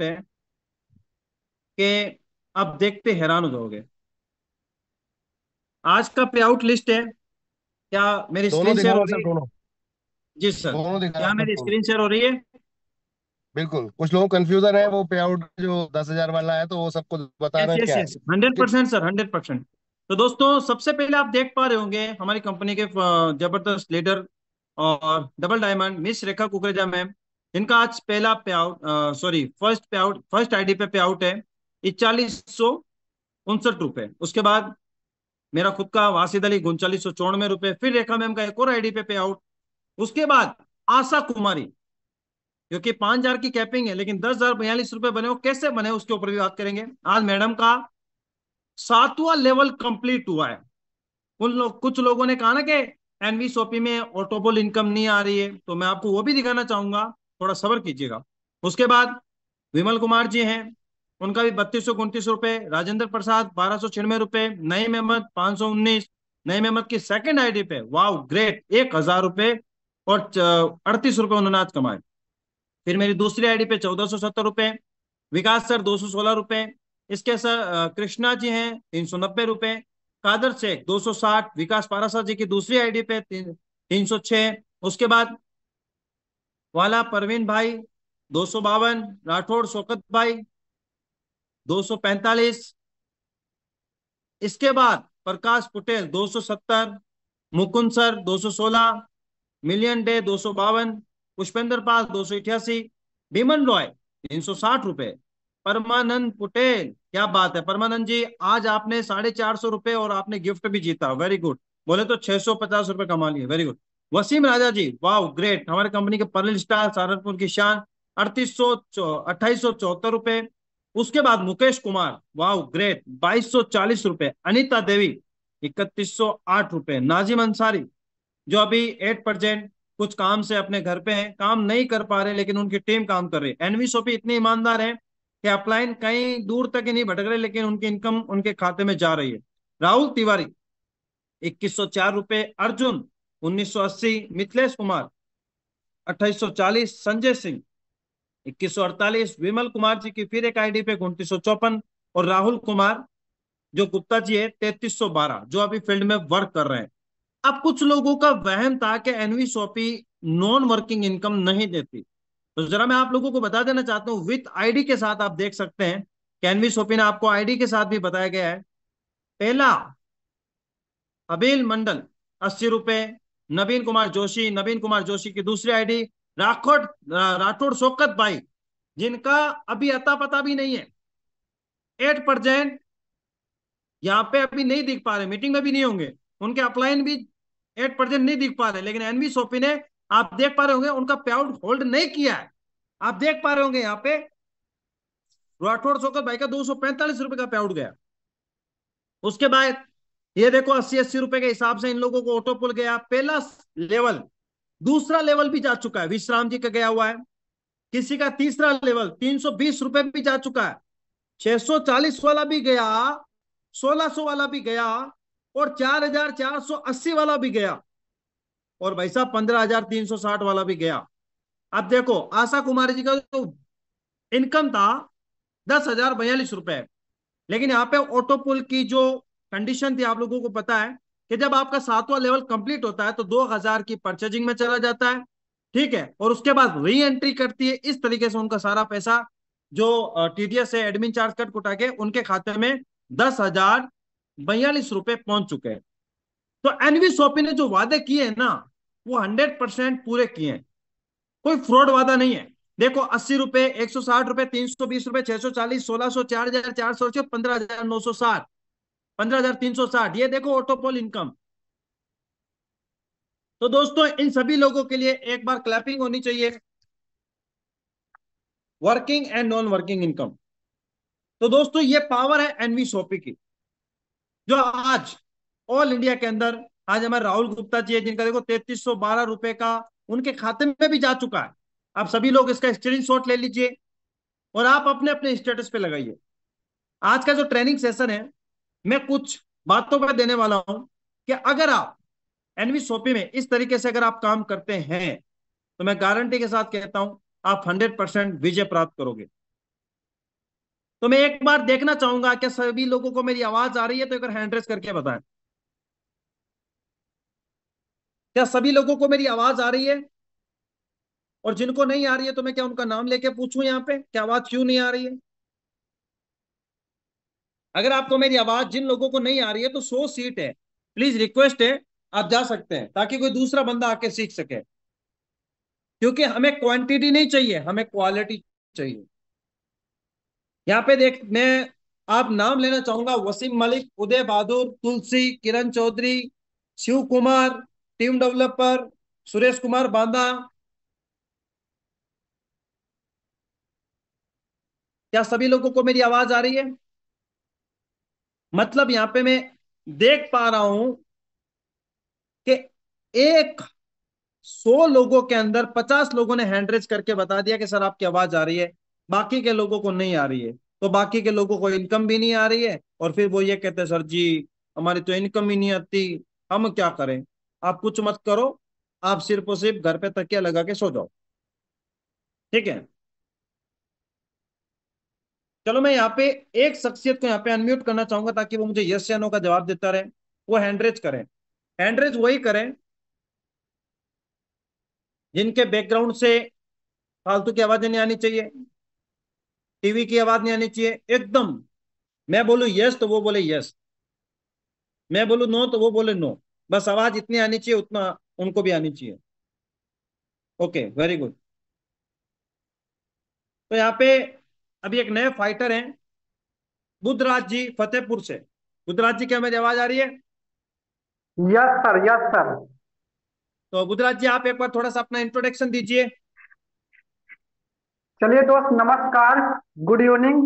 है कि आप देखते हैरान हो जाओगे। आज का पे आउट लिस्ट है। क्या मेरी दोनों स्क्रीन शेयर हो दिखाओ रही सर, है? दोनों। जी सर। दोनों क्या दिखाओ सर, मेरी दोनों। स्क्रीन शेयर हो रही है? बिल्कुल, कुछ लोग कंफ्यूजन है, वो पे आउट जो 10,000 वाला है तो वो सबको बता यस रहे हैं यस क्या है। Yes, 100% sir, 100%। तो दोस्तों, सबसे पहले आप देख पा रहे होंगे हमारी कंपनी के जबरदस्त लीडर और double diamond miss Rekha Kukreja ma'am. इनका आज पहला पे आउट, सॉरी, फर्स्ट पे आउट, फर्स्ट आईडी पे आउट है 4169 रुपए। उसके बाद मेरा खुद का वासिद अली 3994 रुपए, फिर रेखा मैम का एक और आईडी पे आउट। उसके बाद आशा कुमारी, क्योंकि 5,000 की कैपिंग है लेकिन 10,042 रुपए बने, वो कैसे बने उसके ऊपर भी बात करेंगे। आज मैडम का 7वां लेवल कंप्लीट हुआ है। कुछ लोगों ने कहा ना कि एनवी में ऑटोबोल इनकम नहीं आ रही है, तो मैं आपको वो भी दिखाना चाहूंगा। थोड़ा सब्र कीजिएगा। उसके बाद विमल कुमार जी हैं, उनका भी 3229 रुपए। राजेंद्र प्रसाद 1296 रुपए। नईम अहमद 519। नईम अहमद की सेकंड आईडी पे, वाह ग्रेट, 1,000 रुपए और 38 रुपए उन्होंने आज कमाए। फिर मेरी दूसरी आईडी पे 1,470 रुपए। विकास सर 216 रुपए। इसके सर कृष्णा जी हैं 390 रुपए। कादर शेख 260। विकास पारासर जी की दूसरी आईडी पे 306। उसके बाद वाला परवीन भाई 252। राठौड़ शौकत भाई 245। इसके बाद प्रकाश पटेल 270। मुकुंद सर 216। मिलियन डे 252। पुष्पेंद्र पाल 288। बिमन रॉय 360 रुपए। परमानंद पटेल, क्या बात है परमानंद जी, आज आपने 450 रुपए और आपने गिफ्ट भी जीता, वेरी गुड। बोले तो 650 रुपए कमा लिए, वेरी गुड। वसीम राजा जी, वाह ग्रेट, हमारे कंपनी के परल स्टार, सहारनपुर की शान, 2874 रुपए। उसके बाद मुकेश कुमार, वाह ग्रेट, 2240 रुपए। अनिता देवी 3108 रुपए। नाजिम अंसारी, जो अभी 8% कुछ काम से अपने घर पे हैं, काम नहीं कर पा रहे लेकिन उनकी टीम काम कर रही है। एनवी सोपी इतने ईमानदार हैं कि अपलाइन कहीं दूर तक ही नहीं भटक रहे, लेकिन उनकी इनकम उनके खाते में जा रही है। राहुल तिवारी 2104 रुपए। अर्जुन 1980। मिथिलेश कुमार 2840। संजय सिंह 2148। विमल कुमार जी की फिर एक आईडी पे 2954। और राहुल कुमार जो गुप्ता जी है 3312, जो अभी फील्ड में वर्क कर रहे हैं। अब कुछ लोगों का वहम था कि एनवी शॉपी नॉन वर्किंग इनकम नहीं देती, तो जरा मैं आप लोगों को बता देना चाहता हूं, विथ आईडी के साथ आप देख सकते हैं कि एनवी शॉपी ने आपको आईडी के साथ भी बताया गया है। पहला अबेल मंडल 80 रुपए। नवीन कुमार जोशी की दूसरी आईडी। राठौड़ शौकत भाई, जिनका अभी अता पता भी नहीं है, 8%। यहाँ पे अभी नहीं दिख पा रहे, मीटिंग में भी नहीं होंगे, उनके अपलाइन भी 8% नहीं दिख पा रहे, लेकिन एनवी सोपी ने, आप देख पा रहे होंगे, उनका पे आउट होल्ड नहीं किया है। आप देख पा रहे होंगे यहाँ पे राठौड़ शौकत भाई का 245 रुपए का पे आउट गया। उसके बाद ये देखो 80-80 रुपए के हिसाब से इन लोगों को ऑटो पुल गया, पहला लेवल। दूसरा लेवल भी जा चुका है, विश्राम जी का गया हुआ है। किसी का तीसरा लेवल 320 रुपए भी जा चुका है। 640 वाला भी गया, 1600 वाला भी गया, और 4,480 वाला भी गया, और भाई साहब 15,360 वाला भी गया। अब देखो आशा कुमारी जी का जो इनकम था 10,042 रुपए, लेकिन यहाँ पे ऑटो पुल की जो कंडीशन थी आप लोगों को पता है कि जब आपका 7वां लेवल कंप्लीट होता है तो 2,000 की परचेजिंग में चला जाता है, ठीक है, और उसके बाद री एंट्री करती है। इस तरीके से उनका सारा पैसा जो टीडीएस है, एडमिन चार्ज कट कुटा के उनके खाते में 10,042 रुपए पहुंच चुके हैं। तो एनवी सोपी ने जो वादे किए हैं ना, वो 100% पूरे किए हैं। कोई फ्रॉड वादा नहीं है। देखो 80 रुपए, 160 रुपए, 320 रुपए, 640, 1600, 4,400, 15,960, 15,360, ये देखो ऑटोपोल इनकम। तो दोस्तों इन सभी लोगों के लिए एक बार क्लैपिंग होनी चाहिए। Working and non working income. तो दोस्तों ये पावर है एनवी सोपी की, जो आज ऑल इंडिया के अंदर, आज हमारे राहुल गुप्ता जी है जिनका देखो 3,312 रुपए का उनके खाते में भी जा चुका है। आप सभी लोग इसका स्क्रीनशॉट ले लीजिए और आप अपने अपने स्टेटस पे लगाइए। आज का जो ट्रेनिंग सेशन है, मैं कुछ बातों पर देने वाला हूं कि अगर आप एनवी सोपी में इस तरीके से अगर आप काम करते हैं, तो मैं गारंटी के साथ कहता हूं आप 100% विजय प्राप्त करोगे। तो मैं एक बार देखना चाहूंगा क्या सभी लोगों को मेरी आवाज आ रही है, तो एक बार हैंड रेस करके बताएं। क्या सभी लोगों को मेरी आवाज आ रही है? और जिनको नहीं आ रही है तो मैं क्या उनका नाम लेके पूछूं यहाँ पे, क्या आवाज क्यों नहीं आ रही है? अगर आपको मेरी आवाज, जिन लोगों को नहीं आ रही है, तो 100 सीट है, प्लीज रिक्वेस्ट है, आप जा सकते हैं ताकि कोई दूसरा बंदा आके सीख सके। क्योंकि हमें क्वांटिटी नहीं चाहिए, हमें क्वालिटी चाहिए। यहाँ पे देख, मैं आप नाम लेना चाहूंगा, वसीम मलिक, उदय बहादुर, तुलसी, किरण चौधरी, शिव कुमार, टीम डेवलपर, सुरेश कुमार बांदा। क्या सभी लोगों को मेरी आवाज आ रही है? मतलब यहाँ पे मैं देख पा रहा हूं कि एक 100 लोगों के अंदर 50 लोगों ने हैंड रेज करके बता दिया कि सर आपकी आवाज आ रही है, बाकी के लोगों को नहीं आ रही है। तो बाकी के लोगों को इनकम भी नहीं आ रही है, और फिर वो ये कहते हैं सर जी हमारी तो इनकम ही नहीं आती, हम क्या करें? आप कुछ मत करो, आप सिर्फ और सिर्फ घर पे तकिया लगा के सो जाओ, ठीक है? चलो मैं यहाँ पे एक शख्सियत को यहाँ पे अनम्यूट करना चाहूंगा ताकि वो मुझे यस या नो का जवाब देता रहे। वो हैंडरेज करें। हैंडरेज वही करें जिनके बैकग्राउंड से फालतू की आवाजें नहीं आनी चाहिए, टीवी की आवाज नहीं आनी चाहिए एकदम। मैं बोलूं यस तो वो बोले यस, मैं बोलूं नो तो वो बोले नो। बस आवाज इतनी आनी चाहिए, उतना उनको भी आनी चाहिए। Okay, very good. तो यहाँ पे अभी एक नए फाइटर हैं, बुद्धराज जी फतेहपुर से। बुद्धराज जी, क्या मेरी आवाज आ रही है? Yes sir, yes sir. तो बुद्धराज जी आप एक बार थोड़ा सा अपना इंट्रोडक्शन दीजिए। चलिए दोस्त, नमस्कार। Good evening.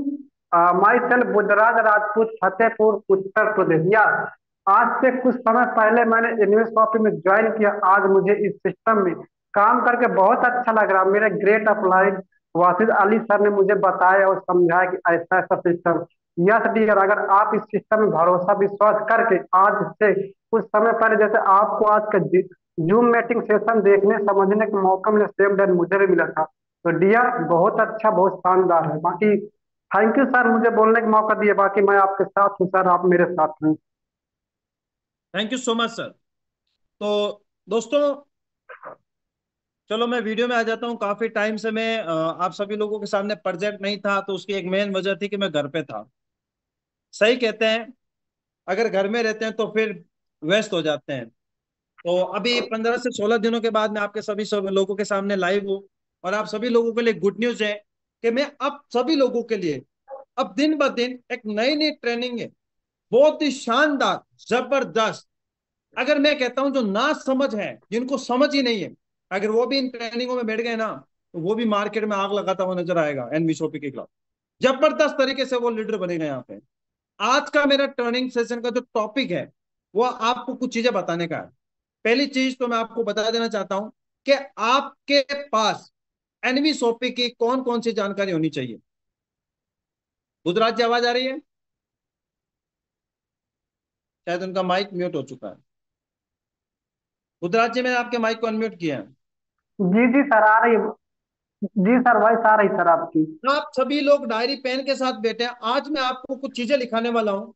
My self Buddhraj Rajput, Fatehpur Uttar Pradesh. Yes, आज से कुछ समय पहले मैंने इन्वेस्ट शॉपिंग में ज्वाइन किया। आज मुझे इस सिस्टम में काम करके बहुत अच्छा लग रहा। मेरे great upline Wasid Ali sir ने मुझे बताया और समझाया कि ऐसा ऐसा सिस्टम। यस डियर, अगर आप इस सिस्टम में भरोसा विश्वास करके आज से कुछ समय पहले, जैसे आपको आज का जूम मीटिंग सेशन देखने समझने का मौका मिला, सेम डन मुझे भी मिला था। तो डियर, बहुत अच्छा, बहुत शानदार है। बाकी थैंक यू सर, मुझे बोलने का मौका दिए। बाकी मैं आपके साथ हूँ सर, आप मेरे साथ हैं। Thank you so much sir. तो दोस्तों, चलो मैं वीडियो में आ जाता हूँ। काफी टाइम से मैं आप सभी लोगों के सामने प्रोजेक्ट नहीं था, तो उसकी एक मेन वजह थी कि मैं घर पे था। सही कहते हैं, अगर घर में रहते हैं तो फिर व्यस्त हो जाते हैं। तो अभी 15 से 16 दिनों के बाद मैं आपके सभी सब लोगों के सामने लाइव हूँ। और आप सभी लोगों के लिए गुड न्यूज है कि मैं अब सभी लोगों के लिए अब दिन ब दिन एक नई नई ट्रेनिंग है, बहुत ही शानदार, जबरदस्त। अगर मैं कहता हूं जो ना समझ है, जिनको समझ ही नहीं है, अगर वो भी इन ट्रेनिंगों में बैठ गए ना, तो वो भी मार्केट में आग लगाता हुआ नजर आएगा एनवी शॉपी के खिलाफ। जबरदस्त तरीके से वो लीडर बनेगा यहाँ पे। आज का मेरा ट्रेनिंग सेशन का जो टॉपिक है, वो आपको कुछ चीजें बताने का है। पहली चीज तो मैं आपको बता देना चाहता हूं कि आपके पास एनवी शॉपी की कौन कौन सी जानकारी होनी चाहिए। बुधराज जी आवाज आ रही है? शायद उनका माइक म्यूट हो चुका है। बुधराज जी, मैंने आपके माइक को अनम्यूट किया है। जी जी सर, आ रही है। जी सर, वॉइस आ रही सर आपकी। आप सभी लोग डायरी पेन के साथ बैठे हैं, आज मैं आपको कुछ चीजें लिखाने वाला हूं।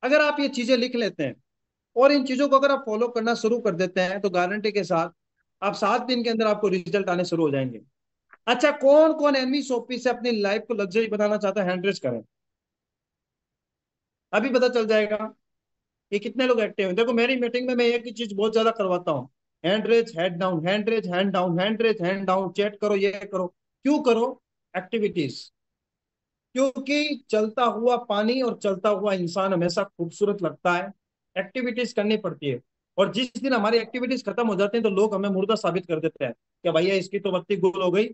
अगर आप ये चीजें लिख लेते हैं और इन चीजों को अगर आप फॉलो करना शुरू कर देते हैं, तो गारंटी के साथ आप 7 दिन के अंदर आपको रिजल्ट आने शुरू हो जाएंगे। अच्छा, कौन कौन एनवी शॉपी से अपनी लाइफ को लग्जरी बनाना चाहता है, हैंड रेज करें। अभी पता चल जाएगा कि कितने लोग एक्टिव हैं। देखो, मेरी मीटिंग में मैं एक ही चीज बहुत ज्यादा करवाता हूँ, hand raise, head down, hand raise, hand down, hand raise, hand down, chat करो, ये करो। क्यों करो? एक्टिविटीज। क्योंकि चलता हुआ पानी और चलता हुआ इंसान हमेशा खूबसूरत लगता है। एक्टिविटीज करनी पड़ती है। और जिस दिन हमारी एक्टिविटीज खत्म हो जाती हैं, तो लोग हमें मुर्दा साबित कर देते हैं कि भैया इसकी तो बत्ती गुल हो गई,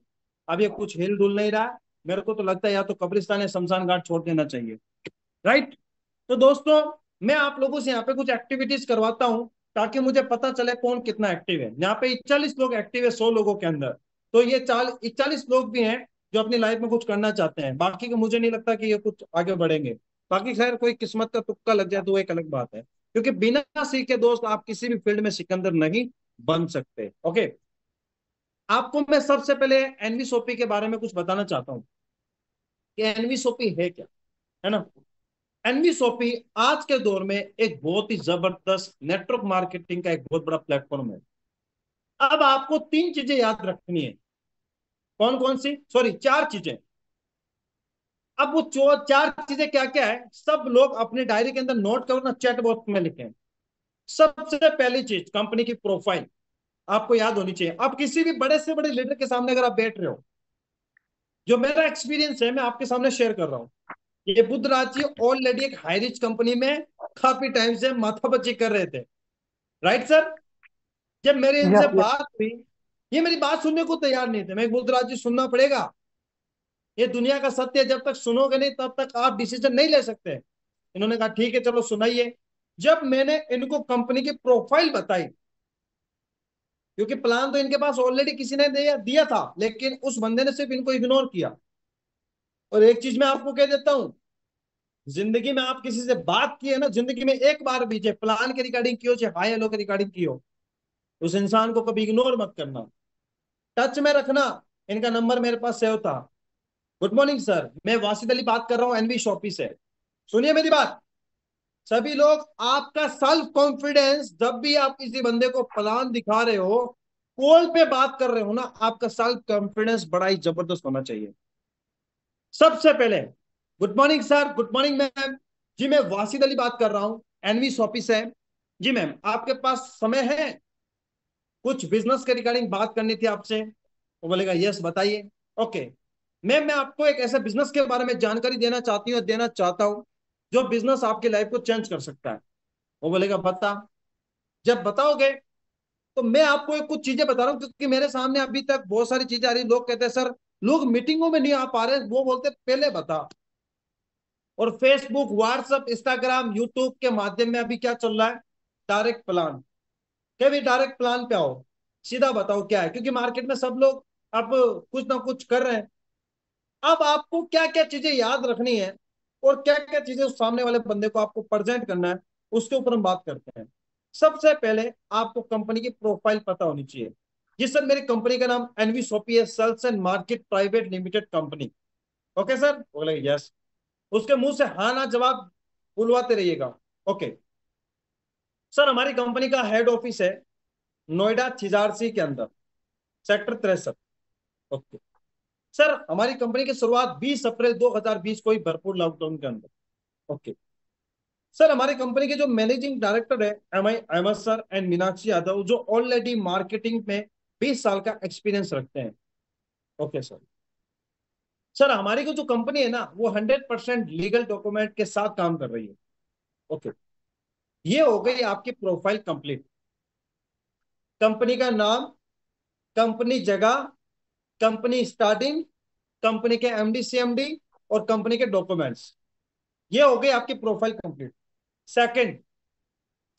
अब ये कुछ हिल डुल नहीं रहा है। मेरे को तो लगता है या तो कब्रिस्तान या शमशान घाट छोड़ देना चाहिए। राइट? तो दोस्तों, मैं आप लोगों से यहाँ पे कुछ एक्टिविटीज करवाता हूँ ताकि मुझे पता चले कौन कितना एक्टिव है। यहाँ पे 41 लोग एक्टिव है 100 लोगों के अंदर। तो ये 41 लोग भी हैं जो अपनी लाइफ में कुछ करना चाहते हैं। बाकी के मुझे नहीं लगता कि ये कुछ आगे बढ़ेंगे। बाकी खैर, कोई किस्मत का तुक्का लग जाए तो वो एक अलग बात है, क्योंकि बिना सीखे दोस्त आप किसी भी फील्ड में सिकंदर नहीं बन सकते। ओके, आपको मैं सबसे पहले एनवीसोपी के बारे में कुछ बताना चाहता हूँ कि एनवीसोपी है क्या। है ना। एनवी शॉपी आज के दौर में एक बहुत ही जबरदस्त नेटवर्क मार्केटिंग का एक बहुत बड़ा प्लेटफॉर्म है। अब आपको तीन चीजें याद रखनी है। कौन कौन सी, सॉरी, चार चीजें। अब वो चार चीजें क्या क्या है, सब लोग अपने डायरी के अंदर नोट करो ना, चैट बॉक्स में लिखें। सबसे पहली चीज, कंपनी की प्रोफाइल आपको याद होनी चाहिए। अब किसी भी बड़े से बड़े लीडर के सामने अगर आप बैठ रहे हो, जो मेरा एक्सपीरियंस है मैं आपके सामने शेयर कर रहा हूँ। ये बुद्धराज जी ऑलरेडी एक हाई रिच कंपनी में काफी टाइम से माथापच्ची कर रहे थे, राइट सर। जब मेरी इनसे यस, बात हुई, ये मेरी बात सुनने को तैयार नहीं थे। मैं बुद्धराज जी सुनना पड़ेगा, ये दुनिया का सत्य है, जब तक सुनोगे नहीं तब तक आप डिसीजन नहीं ले सकते। इन्होंने कहा ठीक है चलो सुनाइए। जब मैंने इनको कंपनी की प्रोफाइल बताई, क्योंकि प्लान तो इनके पास ऑलरेडी किसी ने दिया था, लेकिन उस बंदे ने सिर्फ इनको इग्नोर किया। और एक चीज मैं आपको कह देता हूं, जिंदगी में आप किसी से बात की है ना, जिंदगी में एक बार भी चाहे प्लान के रिगार्डिंग की हो, चाहे हाई हेलो के रिगार्डिंग की हो, उस इंसान को कभी इग्नोर मत करना, टच में रखना। इनका नंबर मेरे पास सेव था। गुड मॉर्निंग सर, मैं वासिद अली बात कर रहा हूँ एनवी शॉपी से। सुनिए मेरी बात, सभी लोग, आपका सेल्फ कॉन्फिडेंस, जब भी आप किसी बंदे को प्लान दिखा रहे हो, कॉल पे बात कर रहे हो ना, आपका सेल्फ कॉन्फिडेंस बड़ा ही जबरदस्त होना चाहिए। सबसे पहले, good morning sir, good morning ma'am, जी मैं वासिद अली बात कर रहा हूँ एनवी शॉपी से। जी मैम, आपके पास समय है, कुछ बिजनेस के रिगार्डिंग बात करनी थी आपसे। वो बोलेगा यस बताइए। ओके मैम, मैं आपको एक ऐसे बिजनेस के बारे में जानकारी देना चाहता हूँ जो बिजनेस आपकी लाइफ को चेंज कर सकता है। वो बोलेगा बता। जब बताओगे तो मैं आपको एक कुछ चीजें बता रहा हूँ, क्योंकि मेरे सामने अभी तक बहुत सारी चीजें आ रही। लोग कहते हैं सर लोग मीटिंगों में नहीं आ पा रहे, वो बोलते पहले बता। और फेसबुक, व्हाट्सएप, इंस्टाग्राम, यूट्यूब के माध्यम में अभी क्या चल रहा है, डायरेक्ट प्लान। क्या भी डायरेक्ट प्लान पे आओ, सीधा बताओ क्या है, क्योंकि मार्केट में सब लोग अब कुछ ना कुछ कर रहे हैं। अब आपको क्या क्या चीजें याद रखनी है और क्या क्या चीजें उस सामने वाले बंदे को आपको प्रेजेंट करना है, उसके ऊपर हम बात करते हैं। सबसे पहले आपको कंपनी की प्रोफाइल पता होनी चाहिए। जी सर, मेरी कंपनी का नाम एनवी सोपी है, sales and market private limited company. Okay sir, बोले यस। उसके मुंह से हाँ ना जवाब बुलवाते रहिएगा। ओके सर, हमारी कंपनी का हेड ऑफिस है नोएडा छिजारसी के अंदर, सेक्टर 63। ओके सर, हमारी कंपनी की शुरुआत 20 अप्रैल 2020 को ही, भरपूर लॉकडाउन के अंदर। ओके सर, हमारी कंपनी के जो मैनेजिंग डायरेक्टर है M I Ahmed sir and Meenakshi Yadav, जो ऑलरेडी मार्केटिंग में 20 साल का एक्सपीरियंस रखते हैं। Okay sir. सर, हमारी जो कंपनी है ना, वो 100% लीगल डॉक्यूमेंट के साथ काम कर रही है। ओके, ये हो गई आपकी प्रोफाइल कंप्लीट। कंपनी का नाम, कंपनी जगह, कंपनी स्टार्टिंग, कंपनी के एमडी सीएमडी और कंपनी के डॉक्यूमेंट्स, ये हो गई आपकी प्रोफाइल कंप्लीट। सेकंड,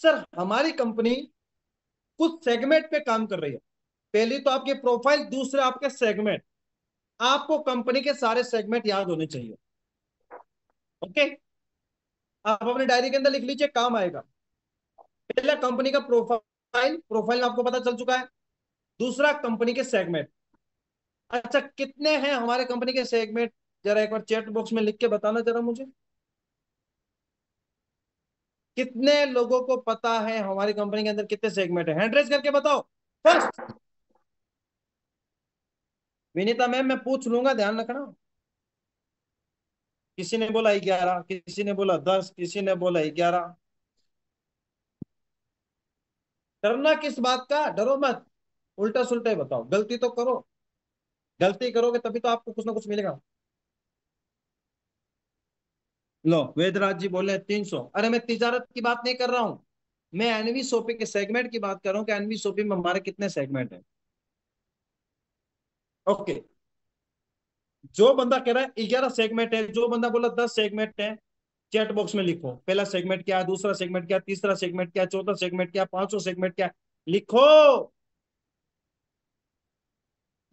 सर हमारी कंपनी कुछ सेगमेंट पे काम कर रही है। पहली तो आपकी प्रोफाइल, दूसरे आपके सेगमेंट। आपको कंपनी के सारे सेगमेंट याद होने चाहिए। ओके, आप अपनी डायरी के अंदर लिख लीजिए, काम आएगा। पहला कंपनी का प्रोफाइल, प्रोफाइल में आपको पता चल चुका है। दूसरा कंपनी के सेगमेंट। अच्छा, कितने हैं हमारे कंपनी के सेगमेंट, जरा एक बार चैट बॉक्स में लिख के बताना जरा मुझे। कितने लोगों को पता है हमारी कंपनी के अंदर कितने सेगमेंट है, हैंड रेज करके बताओ। फर्स्ट, विनीता मैम, मैं पूछ लूंगा, ध्यान रखना। किसी ने बोला 11, किसी ने बोला 10, किसी ने बोला 11। डरना किस बात का, डरो मत, उल्टा सुल्टा ही बताओ, गलती तो करो। गलती करोगे तभी तो आपको कुछ ना कुछ मिलेगा। लो, वेदराज जी बोले 300। अरे मैं तिजारत की बात नहीं कर रहा हूं, मैं एनवी सोपी के सेगमेंट की बात कर रहा हूं कि एनवी सोपी में हमारे कितने सेगमेंट है। ओके, जो बंदा कह रहा है 11 सेगमेंट है, जो बंदा बोला 10 सेगमेंट है, चैट बॉक्स में लिखो पहला सेगमेंट क्या है, दूसरा सेगमेंट क्या है, तीसरा सेगमेंट क्या है, चौथा सेगमेंट क्या है, पांचवा सेगमेंट क्या है। लिखो,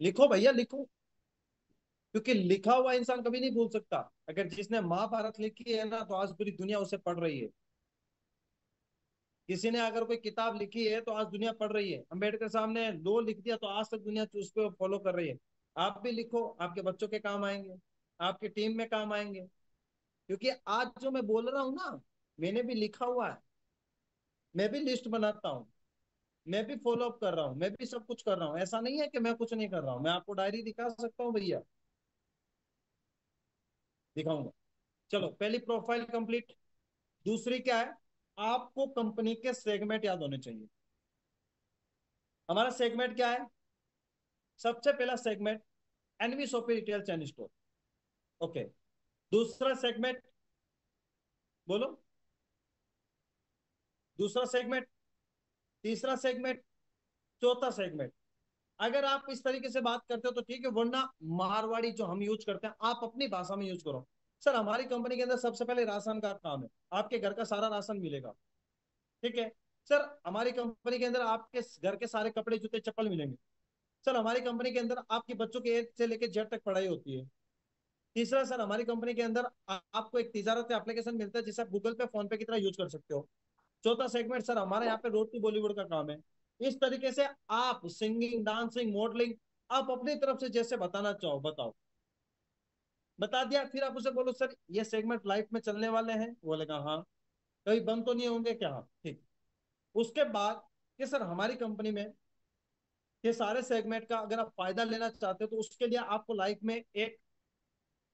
लिखो भैया लिखो, क्योंकि लिखा हुआ इंसान कभी नहीं भूल सकता। अगर जिसने महाभारत लिखी है ना, तो आज पूरी दुनिया उसे पढ़ रही है। किसी ने अगर कोई किताब लिखी है तो आज दुनिया पढ़ रही है। अंबेडकर साहब ने लो लिख दिया तो आज तक दुनिया उसको फॉलो कर रही है। आप भी लिखो, आपके बच्चों के काम आएंगे, आपकी टीम में काम आएंगे। क्योंकि आज जो मैं बोल रहा हूं ना, मैंने भी लिखा हुआ है, मैं भी लिस्ट बनाता हूँ, मैं भी फॉलो अप कर रहा हूँ, मैं भी सब कुछ कर रहा हूँ। ऐसा नहीं है कि मैं कुछ नहीं कर रहा हूँ। मैं आपको डायरी दिखा सकता हूँ भैया, दिखाऊंगा। चलो, पहली प्रोफाइल कंप्लीट। दूसरी क्या है, आपको कंपनी के सेगमेंट याद होने चाहिए। हमारा सेगमेंट क्या है? सबसे पहला सेगमेंट एनवी शॉपी रिटेल चैन स्टोर। ओके। दूसरा सेगमेंट, बोलो। दूसरा सेगमेंट, तीसरा सेगमेंट, चौथा सेगमेंट। अगर आप इस तरीके से बात करते हो तो ठीक है, वरना मारवाड़ी जो हम यूज करते हैं आप अपनी भाषा में यूज करो। सर, हमारी कंपनी के अंदर सबसे पहले राशन का काम है, आपके घर का सारा राशन मिलेगा। ठीक है। सर, हमारी कंपनी के अंदर आपके घर के सारे कपड़े जूते चप्पल मिलेंगे। सर, हमारी कंपनी के अंदर आपके बच्चों के ए से लेकर जेड तक पढ़ाई होती है। तीसरा, सर, हमारी कंपनी के अंदर आपको एक तिजारत एप्लीकेशन मिलता है जिसे आप गूगल पे, फोन पे की तरह यूज कर सकते हो। चौथा सेगमेंट, सर, हमारे यहाँ पे रोड टू बॉलीवुड का काम है। इस तरीके से आप सिंगिंग, डांसिंग, मॉडलिंग, आप अपनी तरफ से जैसे बताना चाहो बताओ। बता दिया, फिर आप उसे बोलो सर ये सेगमेंट लाइफ में चलने वाले हैं, बोलेगा हाँ। कभी बंद तो नहीं होंगे क्या? हाँ, ठीक। उसके बाद कि सर हमारी कंपनी में ये सारे सेगमेंट का अगर आप फायदा लेना चाहते हो तो उसके लिए आपको लाइफ में एक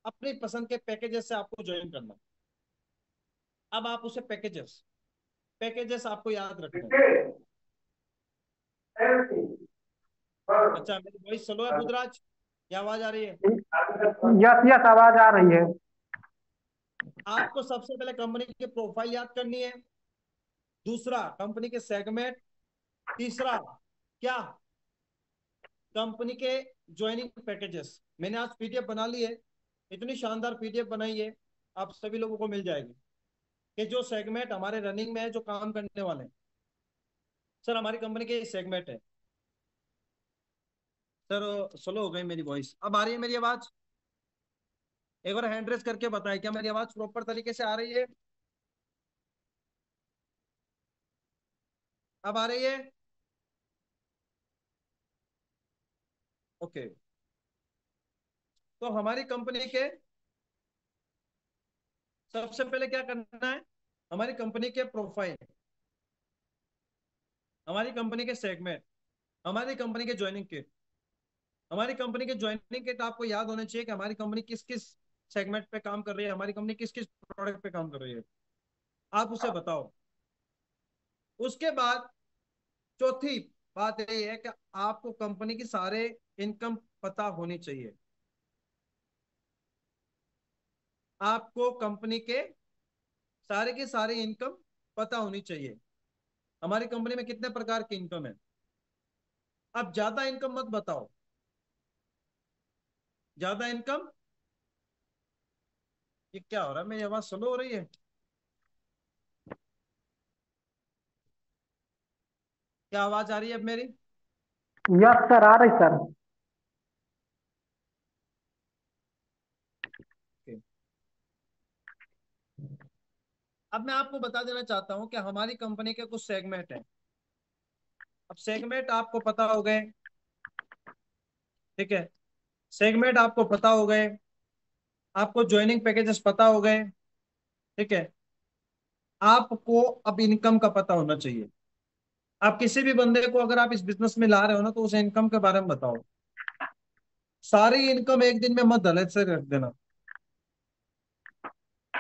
अपनी पसंद के पैकेजेस से आपको ज्वाइन करना है। अब आप उसे पैकेजेस पैकेजेस आपको याद रखने हैं। अच्छा, मेरी वॉइस स्लो है बुधराज, क्या आवाज आ रही है? यस यस, आवाज आ रही है। आपको सबसे पहले कंपनी की प्रोफाइल याद करनी है। दूसरा, कंपनी के सेगमेंट। तीसरा, क्या, कंपनी के ज्वाइनिंग पैकेजेस। मैंने आज पीडीएफ बना ली है, इतनी शानदार पीडीएफ बनाई है, आप सभी लोगों को मिल जाएगी कि जो सेगमेंट हमारे रनिंग में है, जो काम करने वाले हैं। सर, हमारी कंपनी के सेगमेंट है। सर, स्लो हो गई मेरी वॉइस, अब आ रही है मेरी आवाज? एक बार हैंड रेस करके बताएं, क्या मेरी आवाज प्रॉपर तरीके से आ रही है? अब आ रही है? ओके। तो हमारी कंपनी के सबसे पहले क्या करना है, हमारी कंपनी के प्रोफाइल, हमारी कंपनी के सेगमेंट, हमारी कंपनी के ज्वाइनिंग किट। हमारी कंपनी के ज्वाइनिंग किट आपको याद होने चाहिए कि हमारी कंपनी किस किस सेगमेंट पे काम कर रही है, हमारी कंपनी किस किस प्रोडक्ट पे काम कर रही है, आप उसे बताओ। उसके बाद चौथी बात यही है कि आपको कंपनी की सारे इनकम पता होनी चाहिए। आपको कंपनी के सारे की सारी इनकम पता होनी चाहिए। हमारी कंपनी में कितने प्रकार की इनकम है। अब ज्यादा इनकम मत बताओ, ज्यादा इनकम। ये क्या हो रहा है, मेरी आवाज स्लो हो रही है? क्या आवाज आ रही है अब मेरी? यस सर, आ रही सर। Okay. अब मैं आपको बता देना चाहता हूं कि हमारी कंपनी के कुछ सेगमेंट हैं। अब सेगमेंट आपको पता हो गए, ठीक है, सेगमेंट आपको पता हो गए, आपको ज्वाइनिंग पैकेजेस पता हो गए, ठीक है। आपको अब इनकम का पता होना चाहिए। आप किसी भी बंदे को अगर आप इस बिजनेस में ला रहे हो ना, तो उसे इनकम के बारे में बताओ। सारी इनकम एक दिन में मत दलेत से रख देना।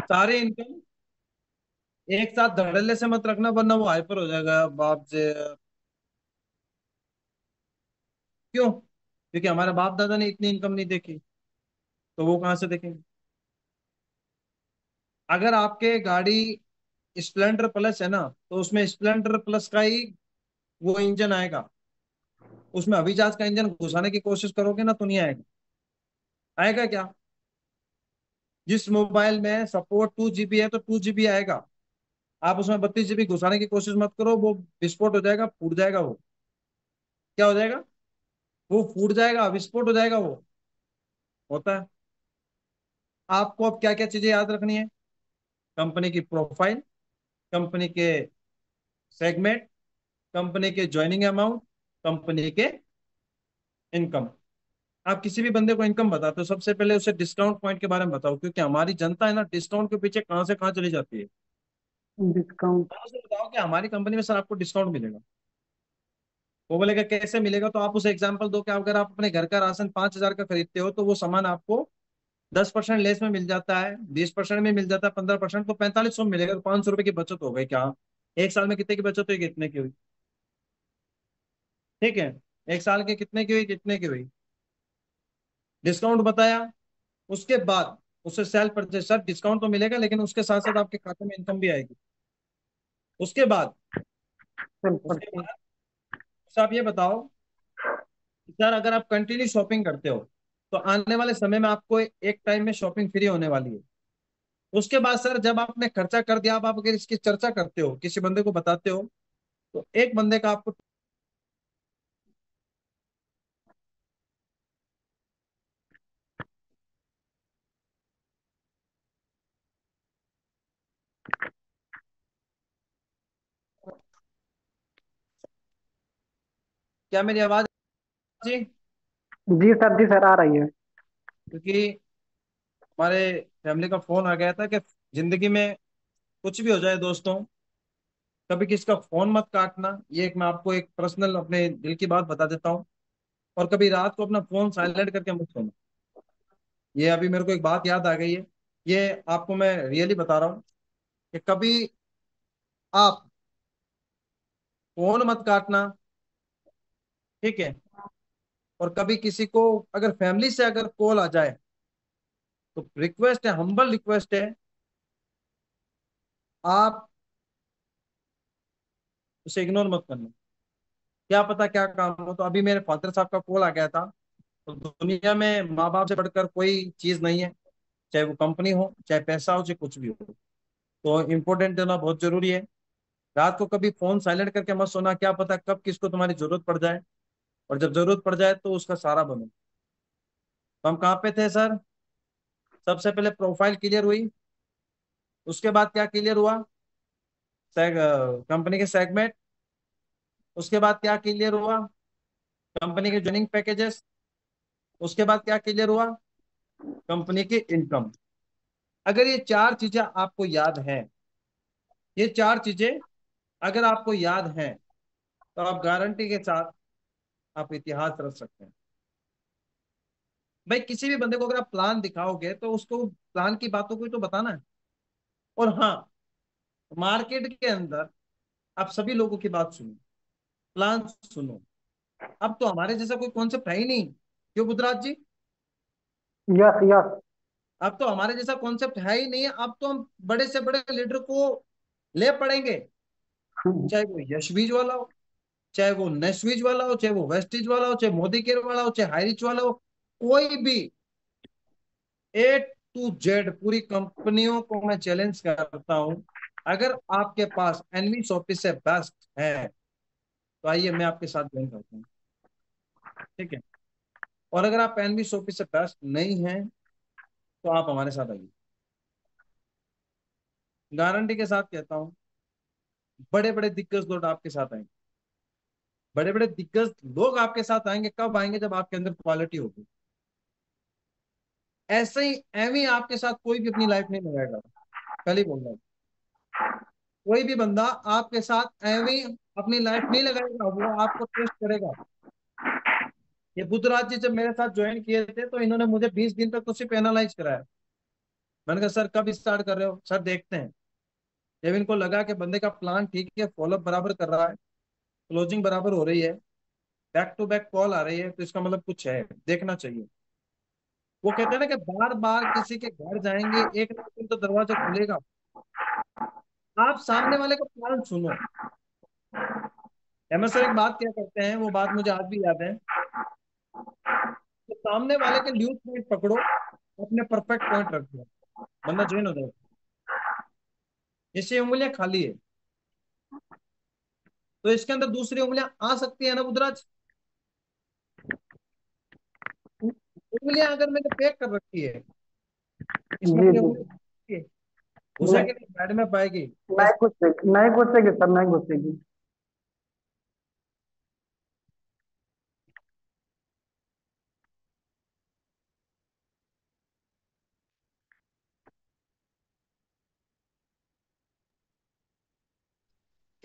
सारी इनकम एक साथ धड़ल्ले से मत रखना, वरना वो हाइपर हो जाएगा बाप से। क्यों? क्योंकि हमारे बाप दादा ने इतनी इनकम नहीं देखी, तो वो कहाँ से देखेंगे? अगर आपके गाड़ी स्प्लेंडर प्लस है ना, तो उसमें स्प्लेंडर प्लस का ही वो इंजन आएगा। उसमें अभिजात का इंजन घुसाने की कोशिश करोगे ना, तो नहीं आएगा। आएगा क्या? जिस मोबाइल में सपोर्ट 2 GB है तो 2 GB आएगा। आप उसमें 32 GB घुसाने की कोशिश मत करो, वो विस्फोट हो जाएगा, फूट जाएगा वो। क्या हो जाएगा? वो फूट जाएगा, विस्फोट हो जाएगा वो। होता है। आपको अब क्या क्या चीजें याद रखनी है? कंपनी की प्रोफाइल, कंपनी के सेगमेंट, कंपनी के ज्वाइनिंग अमाउंट, कंपनी के इनकम। आप किसी भी बंदे को इनकम बताते हो, सबसे पहले उसे डिस्काउंट पॉइंट के बारे में बताओ, क्योंकि हमारी जनता है ना डिस्काउंट के पीछे कहाँ से कहाँ चली जाती है। डिस्काउंट। तो उसे बताओ कि हमारी कंपनी में सर आपको डिस्काउंट मिलेगा। वो बोलेगा कैसे मिलेगा, तो आप उसे एग्जांपल दो कि अगर आप अपने घर का राशन 5,000 का खरीदते हो तो वो सामान आपको 10% लेस में मिल जाता है, 20% में मिल जाता है, 15%, तो 4500 में मिलेगा, तो 500 रुपए की बचत हो गई क्या? एक साल में कितने की बचत हुई, कितने की हुई? ठीक है, एक साल के कितने की हुई, कितने की हुई? डिस्काउंट बताया। उसके बाद उसे सेल परचेज, सर डिस्काउंट तो मिलेगा लेकिन उसके साथ साथ आपके खाते में इनकम भी आएगी। उसके बाद सेल उसके परचेज। बाद उसे आप ये बताओ कि सर अगर आप कंटिन्यू शॉपिंग करते हो तो आने वाले समय में आपको एक टाइम में शॉपिंग फ्री होने वाली है। उसके बाद सर जब आपने खर्चा कर दिया, आप अगर इसकी चर्चा करते हो, किसी बंदे को बताते हो, तो एक बंदे का आपको, क्या मेरी आवाज जी? जी सर आ रही है। क्योंकि हमारे फैमिली का फोन आ गया था कि जिंदगी में कुछ भी हो जाए दोस्तों, कभी किसका फोन मत काटना, ये एक मैं आपको एक पर्सनल अपने दिल की बात बता देता हूँ। और कभी रात को अपना फोन साइलेंट करके मत सोना। ये अभी मेरे को एक बात याद आ गई है, ये आपको मैं रियली बता रहा हूँ कि कभी आप फोन मत काटना, ठीक है? और कभी किसी को अगर फैमिली से अगर कॉल आ जाए तो रिक्वेस्ट है, हम्बल रिक्वेस्ट है, आप उसे इग्नोर मत करना। क्या पता क्या काम हो। तो अभी मेरे फादर साहब का कॉल आ गया था। तो दुनिया में माँ बाप से बढ़कर कोई चीज नहीं है, चाहे वो कंपनी हो, चाहे पैसा हो, चाहे कुछ भी हो। तो इम्पोर्टेंट देना बहुत जरूरी है। रात को कभी फोन साइलेंट करके मत सोना, क्या पता कब किसको तुम्हारी जरूरत पड़ जाए, और जब जरूरत पड़ जाए तो उसका सहारा बनो। तो हम कहाँ पे थे सर? सबसे पहले प्रोफाइल क्लियर हुई। उसके बाद क्या क्लियर हुआ? कंपनी के सेगमेंट। उसके बाद क्या क्लियर हुआ? कंपनी के ज्वाइनिंग पैकेजेस। उसके बाद क्या क्लियर हुआ? कंपनी की इनकम। अगर ये चार चीजें आपको याद हैं, ये चार चीजें अगर आपको याद हैं, तो आप गारंटी के साथ आप इतिहास रच सकते हैं। भाई किसी भी बंदे को अगर आप प्लान दिखाओगे तो उसको प्लान की बातों को ही तो बताना है। और हाँ, मार्केट के अंदर आप सभी लोगों की बात सुनो, प्लान सुनो। अब तो हमारे जैसा कोई कॉन्सेप्ट है ही नहीं, क्यों बुधराज जी? Yes yes. अब तो हमारे जैसा कॉन्सेप्ट है ही नहीं। अब तो हम बड़े से बड़े लीडर को ले पड़ेंगे, चाहे वो यशवीज वाला हो, चाहे वो नेशवीज वाला हो, चाहे वो वेस्टीज वाला हो, चाहे मोदी केयर वाला हो, चाहे हाईरिच वाला हो, कोई भी, A to Z पूरी कंपनियों को मैं चैलेंज करता हूं। अगर आपके पास एनवी ऑफिस से बेस्ट है तो आइए मैं आपके साथ ज्वाइन करता हूँ, ठीक है? और अगर आप एनवी ऑफिस से बेस्ट नहीं है तो आप हमारे साथ आइए। गारंटी के साथ कहता हूँ, बड़े बड़े दिग्गज लोग आपके साथ आएंगे। बड़े बड़े दिग्गज लोग आपके साथ आएंगे, कब आएंगे? जब आपके अंदर क्वालिटी होगी। ऐसे ही एवं ही आपके साथ कोई भी अपनी लाइफ नहीं लगाएगा। कल ही बोल रहा हूँ, कोई भी बंदा आपके साथ एवं ही अपनी लाइफ नहीं लगाएगा, वो आपको टेस्ट करेगा। ये बुद्धराज जी जब मेरे साथ ज्वाइन किए थे तो इन्होंने मुझे 20 दिन तक तो सिर्फ एनालाइज कराया। मैंने कहा सर कब स्टार्ट कर रहे हो? सर देखते हैं। जब इनको लगा कि बंदे का प्लान ठीक है, फॉलोअप बराबर कर रहा है, क्लोजिंग बराबर हो रही है, बैक टू बैक कॉल आ रही है, तो इसका मतलब कुछ है, देखना चाहिए। वो कहते हैं ना कि बार बार किसी के घर जाएंगे, एक ना एक दिन तो दरवाजा खुलेगा। आप सामने वाले का प्लान सुनो। एमएस सर एक बात क्या करते हैं, वो बात मुझे आज भी याद है, तो सामने वाले के ल्यूज पॉइंट पकड़ो, अपने परफेक्ट पॉइंट रख दो, बंदा ज्वाइन हो जाए। इससे उंगलियां खाली है, तो इसके अंदर दूसरी उंगलियां आ सकती है ना बुधराज? उंगलियां अगर मैंने पैक कर रखी है, इसमें जी अपनी जी। उंगली घुसा नहीं के बैड में पाएगी नहीं कैसे? घुसेगी, नहीं घुसेगी सर, नहीं घुसेगी।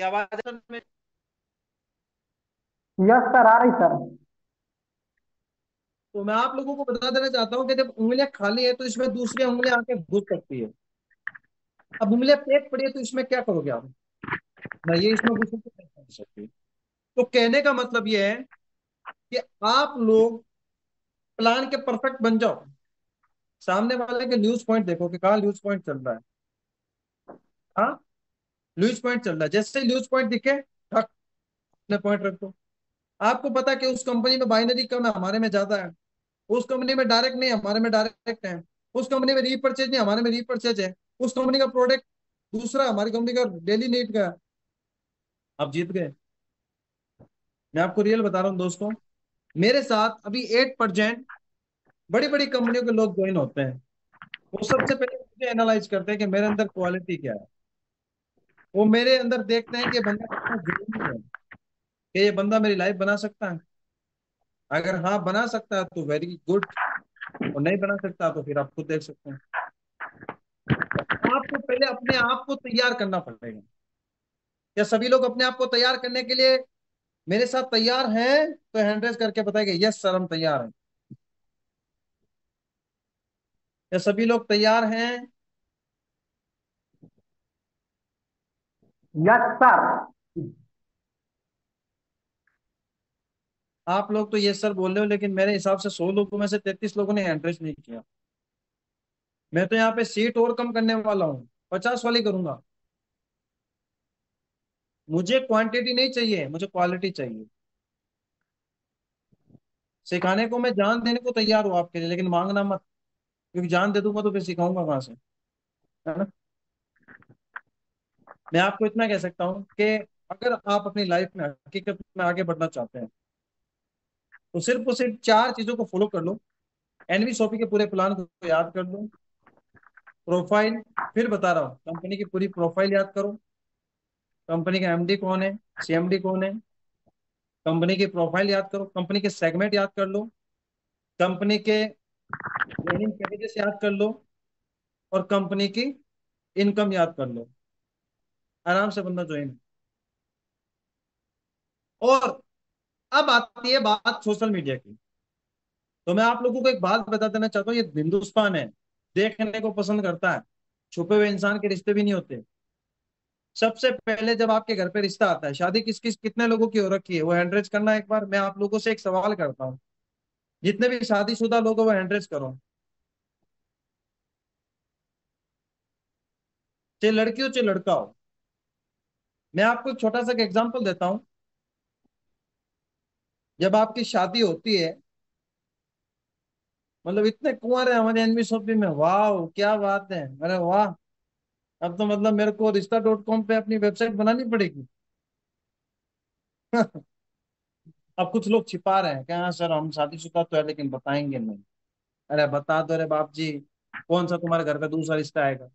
क्या आवाज है में? यस सर, आ रही सर। तो मैं आप लोगों को बता देना चाहता हूँ कि जब उंगलियां खाली है तो इसमें दूसरी उंगलियां आके घुस सकती है। अब उंगलियां पेट पड़ी है तो इसमें क्या करोगे आप? ना ये इसमें घुस सकती है। तो कहने का मतलब ये है कि आप लोग प्लान के परफेक्ट बन जाओ। सामने वाले के न्यूज पॉइंट देखो कि कहाँ न्यूज पॉइंट चल रहा है। हाँ, न्यूज पॉइंट चल रहा है, जैसे न्यूज पॉइंट दिखे ठक अपने पॉइंट रख दो। आपको पता कि उस कंपनी में बाइनरी कम है, हमारे में ज्यादा है। उस कंपनी में डायरेक्ट नहीं, हमारे में डायरेक्ट है। उस कंपनी में रीपरचेज नहीं, हमारे में रीपरचेज है। उस कंपनी का प्रोडक्ट दूसरा, हमारी कंपनी का डेली नीड का है। आप जीत गए। मैं आपको रियल बता रहा हूँ दोस्तों, मेरे साथ अभी 8% बड़ी बड़ी कंपनियों के लोग ज्वाइन होते हैं। वो सबसे पहले मुझे एनालाइज करते हैं कि मेरे अंदर क्वालिटी क्या है। वो मेरे अंदर देखते हैं कि ये बंदा कितना जुनूनी है, कि ये बंदा मेरी लाइफ बना सकता है। अगर हाँ बना सकता है तो वेरी गुड, और नहीं बना सकता तो फिर आप खुद देख सकते हैं। तो आपको पहले अपने आप को तैयार करना पड़ेगा। क्या सभी लोग अपने आप को तैयार करने के लिए मेरे साथ तैयार हैं? तो हैंड रेज करके बताएंगे यस सर हम तैयार हैं। क्या सभी लोग तैयार हैं? Yes sir. आप लोग तो यस सर बोल रहे हो, लेकिन मेरे हिसाब से 100 लोगों में से 33 लोगों ने हैंड रेज नहीं किया। मैं तो यहाँ पे सीट और कम करने वाला हूँ, 50 वाली करूंगा। मुझे क्वांटिटी नहीं चाहिए, मुझे क्वालिटी चाहिए। सिखाने को मैं जान देने को तैयार हूँ आपके लिए, लेकिन मांगना मत, क्योंकि जान दे दूंगा तो फिर सिखाऊंगा कहाँ से? है ना? मैं आपको इतना कह सकता हूँ कि अगर आप अपनी लाइफ में हकीकत में आगे बढ़ना चाहते हैं तो सिर्फ और सिर्फ 4 चीजों को फॉलो कर लो। एनवी शॉपी के पूरे प्लान को याद कर लो। प्रोफाइल, फिर बता रहा हूँ, कंपनी की पूरी प्रोफाइल याद करो। कंपनी का एमडी कौन है, सीएमडी कौन है। कंपनी की प्रोफाइल याद करो, कंपनी के सेगमेंट याद कर लो, कंपनी के ट्रेनिंग पैकेजेस याद कर लो, और कंपनी की इनकम याद कर लो। आराम से बंदा ज्वाइन। और अब आती है बात सोशल मीडिया की। तो मैं आप लोगों को एक बात बता देना चाहता हूँ, ये हिंदुस्तान है, देखने को पसंद करता है। छुपे हुए इंसान के रिश्ते भी नहीं होते। सबसे पहले जब आपके घर पे रिश्ता आता है, शादी किस किस कितने लोगों की हो रखी है वो हैंडरेज करना। एक बार मैं आप लोगों से एक सवाल करता हूँ, जितने भी शादीशुदा लोग हैं वो हैंडरेज करो, चाहे लड़की हो चाहे लड़का हो। मैं आपको एक छोटा सा एग्जांपल देता हूँ। जब आपकी शादी होती है, मतलब इतने कुंवर है हमारे एनवी शॉपी में, वाह क्या बात है, अरे वाह। अब तो मतलब मेरे को रिश्ता.com पे अपनी वेबसाइट बनानी पड़ेगी। अब कुछ लोग छिपा रहे हैं, क्या हाँ सर हम शादीशुदा तो है लेकिन बताएंगे नहीं। अरे बता दो रे बाप जी, कौन सा तुम्हारे घर पे दूसरा रिश्ता आएगा?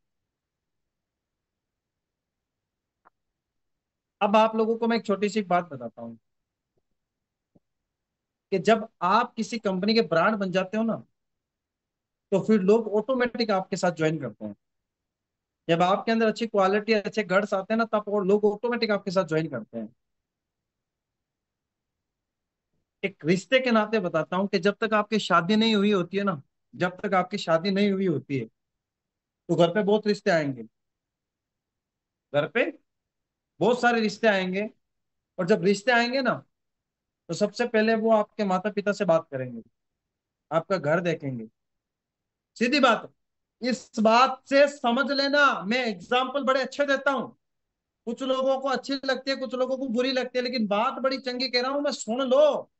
अब आप लोगों को मैं एक छोटी सी बात बताता हूँ कि जब आप किसी कंपनी के ब्रांड बन जाते हो ना, तो फिर लोग ऑटोमेटिक आपके साथ ज्वाइन करते हैं। जब आपके अंदर अच्छी क्वालिटी अच्छे गट्स आते हैं ना, तब और लोग ऑटोमेटिक आपके साथ ज्वाइन करते हैं। एक रिश्ते के नाते बताता हूँ कि जब तक आपकी शादी नहीं हुई होती है ना, जब तक आपकी शादी नहीं हुई होती है तो घर पे बहुत रिश्ते आएंगे। घर पे बहुत सारे रिश्ते आएंगे। और जब रिश्ते आएंगे ना, तो सबसे पहले वो आपके माता पिता से बात करेंगे, आपका घर देखेंगे। सीधी बात है। इस बात से समझ लेना, मैं एग्जाम्पल बड़े अच्छे देता हूँ। कुछ लोगों को अच्छी लगती है, कुछ लोगों को बुरी लगती है, लेकिन बात बड़ी चंगी कह रहा हूं मैं, सुन लो।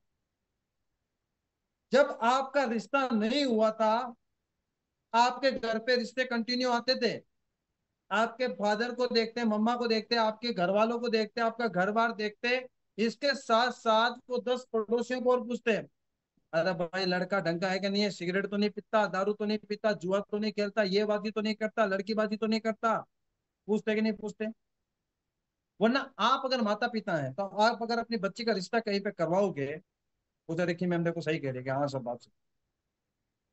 जब आपका रिश्ता नहीं हुआ था, आपके घर पे रिश्ते कंटिन्यू आते थे। आपके फादर को देखते, मम्मा को देखते, आपके घर वालों को देखते, आपका घर बार देखते। इसके साथ साथ वो 10 पड़ोसियों को और पूछते, अरे भाई लड़का ढंग का है कि नहीं है, सिगरेट तो नहीं पीता, दारू तो नहीं पीता, जुआ तो नहीं खेलता, ये बाजी तो नहीं करता, लड़की बाजी तो नहीं करता। पूछते कि नहीं पूछते? वरना आप अगर माता पिता हैं तो आप अगर अपनी बच्ची का रिश्ता कहीं पे करवाओगे, उधर देखिए मैम देखो सही कह रही है कि हाँ सब बात सही।